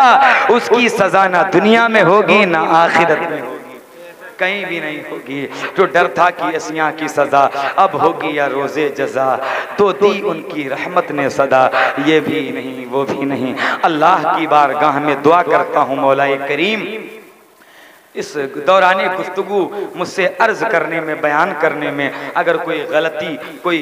उसकी सजा ना दुनिया में होगी ना आखिरत में होगी, कहीं भी नहीं होगी। जो डर था कि असिया की सजा अब होगी या रोजे जजा, तो दी उनकी रहमत ने सदा, ये भी नहीं वो भी नहीं। अल्लाह की बारगाह में दुआ करता हूँ मौलाए करीम, इस दौरान गुफ्तगू मुझसे अर्ज करने में, बयान करने में अगर कोई गलती, कोई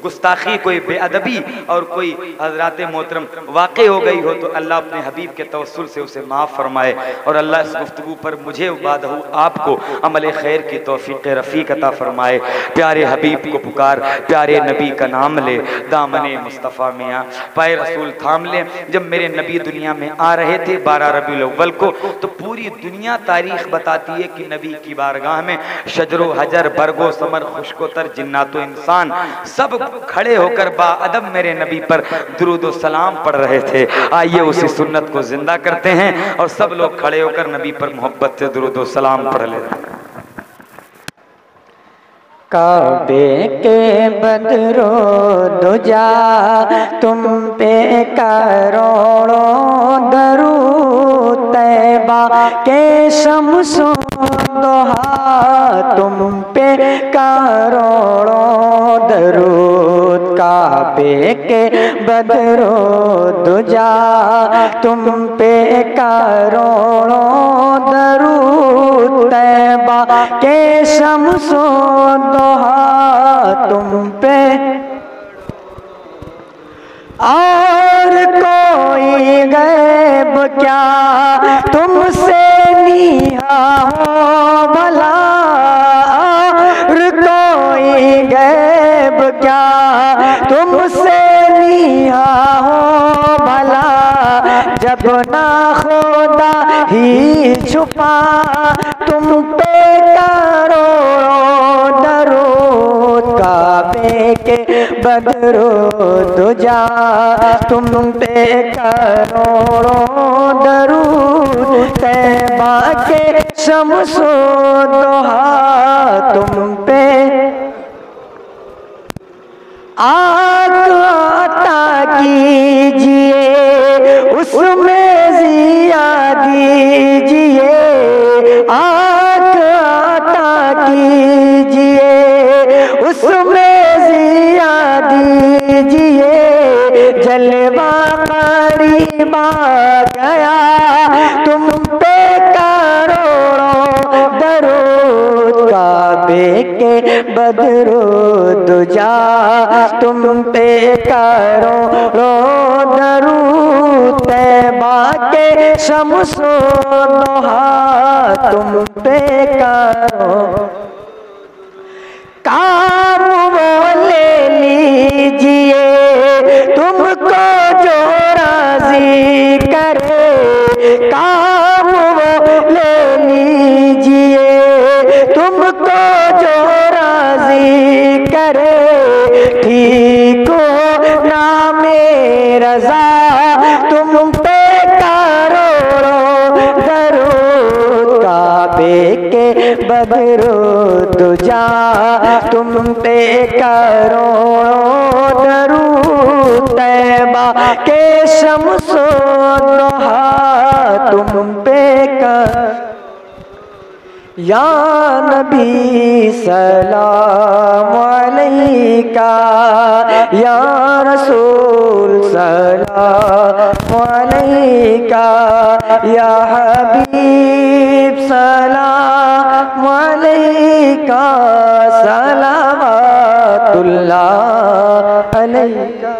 गुस्ताखी, कोई बेअदबी और कोई हजरात मोहतरम वाक़ई हो गई हो, तो अल्लाह अपने हबीब के तवस्सुल से उसे माफ़ फरमाए, और अल्लाह इस गुफ्तगू पर मुझे बादहू आपको अमल खैर की तौफीक रफ़ीक अता फरमाए। प्यारे हबीब को पुकार, प्यारे नबी का नाम ले, दामने मुस्तफ़ा मियाँ पाए रसूल थाम ले। जब मेरे नबी दुनिया में आ रहे थे 12 रबीउल अव्वल को, तो पूरी दुनिया तारीख बताती है कि नबी की बारगाह में शजरो हजर, बरगो समर, खुशकोतर, जिन्नातो इंसान सब खड़े होकर बाअदब मेरे नबी पर दुरूद व सलाम पढ़ रहे थे। आइए उसी सुन्नत को जिंदा करते हैं और सब लोग खड़े होकर नबी पर मोहब्बत से दुरूद व सलाम पढ़ लेते हैं। काबे के बदरो दुजा तुम पे करोड़ों दरूद, तैबा के शम्सो दोहा तुम पे करोड़ों दरूद। काबे के बदरो दुजा तुम पे करोड़ों दरूद, तैबा के शम्सो दोहा तुम पे, और कोई गैब क्या तुमसे नीहा हो भला, और कोई गैब क्या तुमसे नीहा हो भला, जब ना खुदा ही छुपा तुम पे करोड़ों दरूद। काबे के बदरो दुजा तुम पे करोड़ों दरूद, तैबा के शम्सो दोहा तुम पे, आग अता कीजिए उसमें जिया दीजिए, आग अता कीजिए उसमें जिया दीजिए, जलवा करीब आ गया तुम पे करोड़ों दरूद। काबे के बदरो दुजा तुम पे करोड़ों दरूद, तैबा के शम्सो दोहा तुम पे करो, काम वो ले लीजिए तुमको जो राजी करे, काम वो ले लीजिए तुमको जो राजी करे, ठीक हो नामे रज़ा तुम पे करोड़ों दरूद, काबे के बदरो दुजा तुम पे करोड़ों दरूद, तैबा के शम्सो दोहा तुम पे कर, या नबी सलाम अलैका, या रसूल सलाम अलैका, या हबीब सलाम अलैका, सलावतुल्लाह अलैका।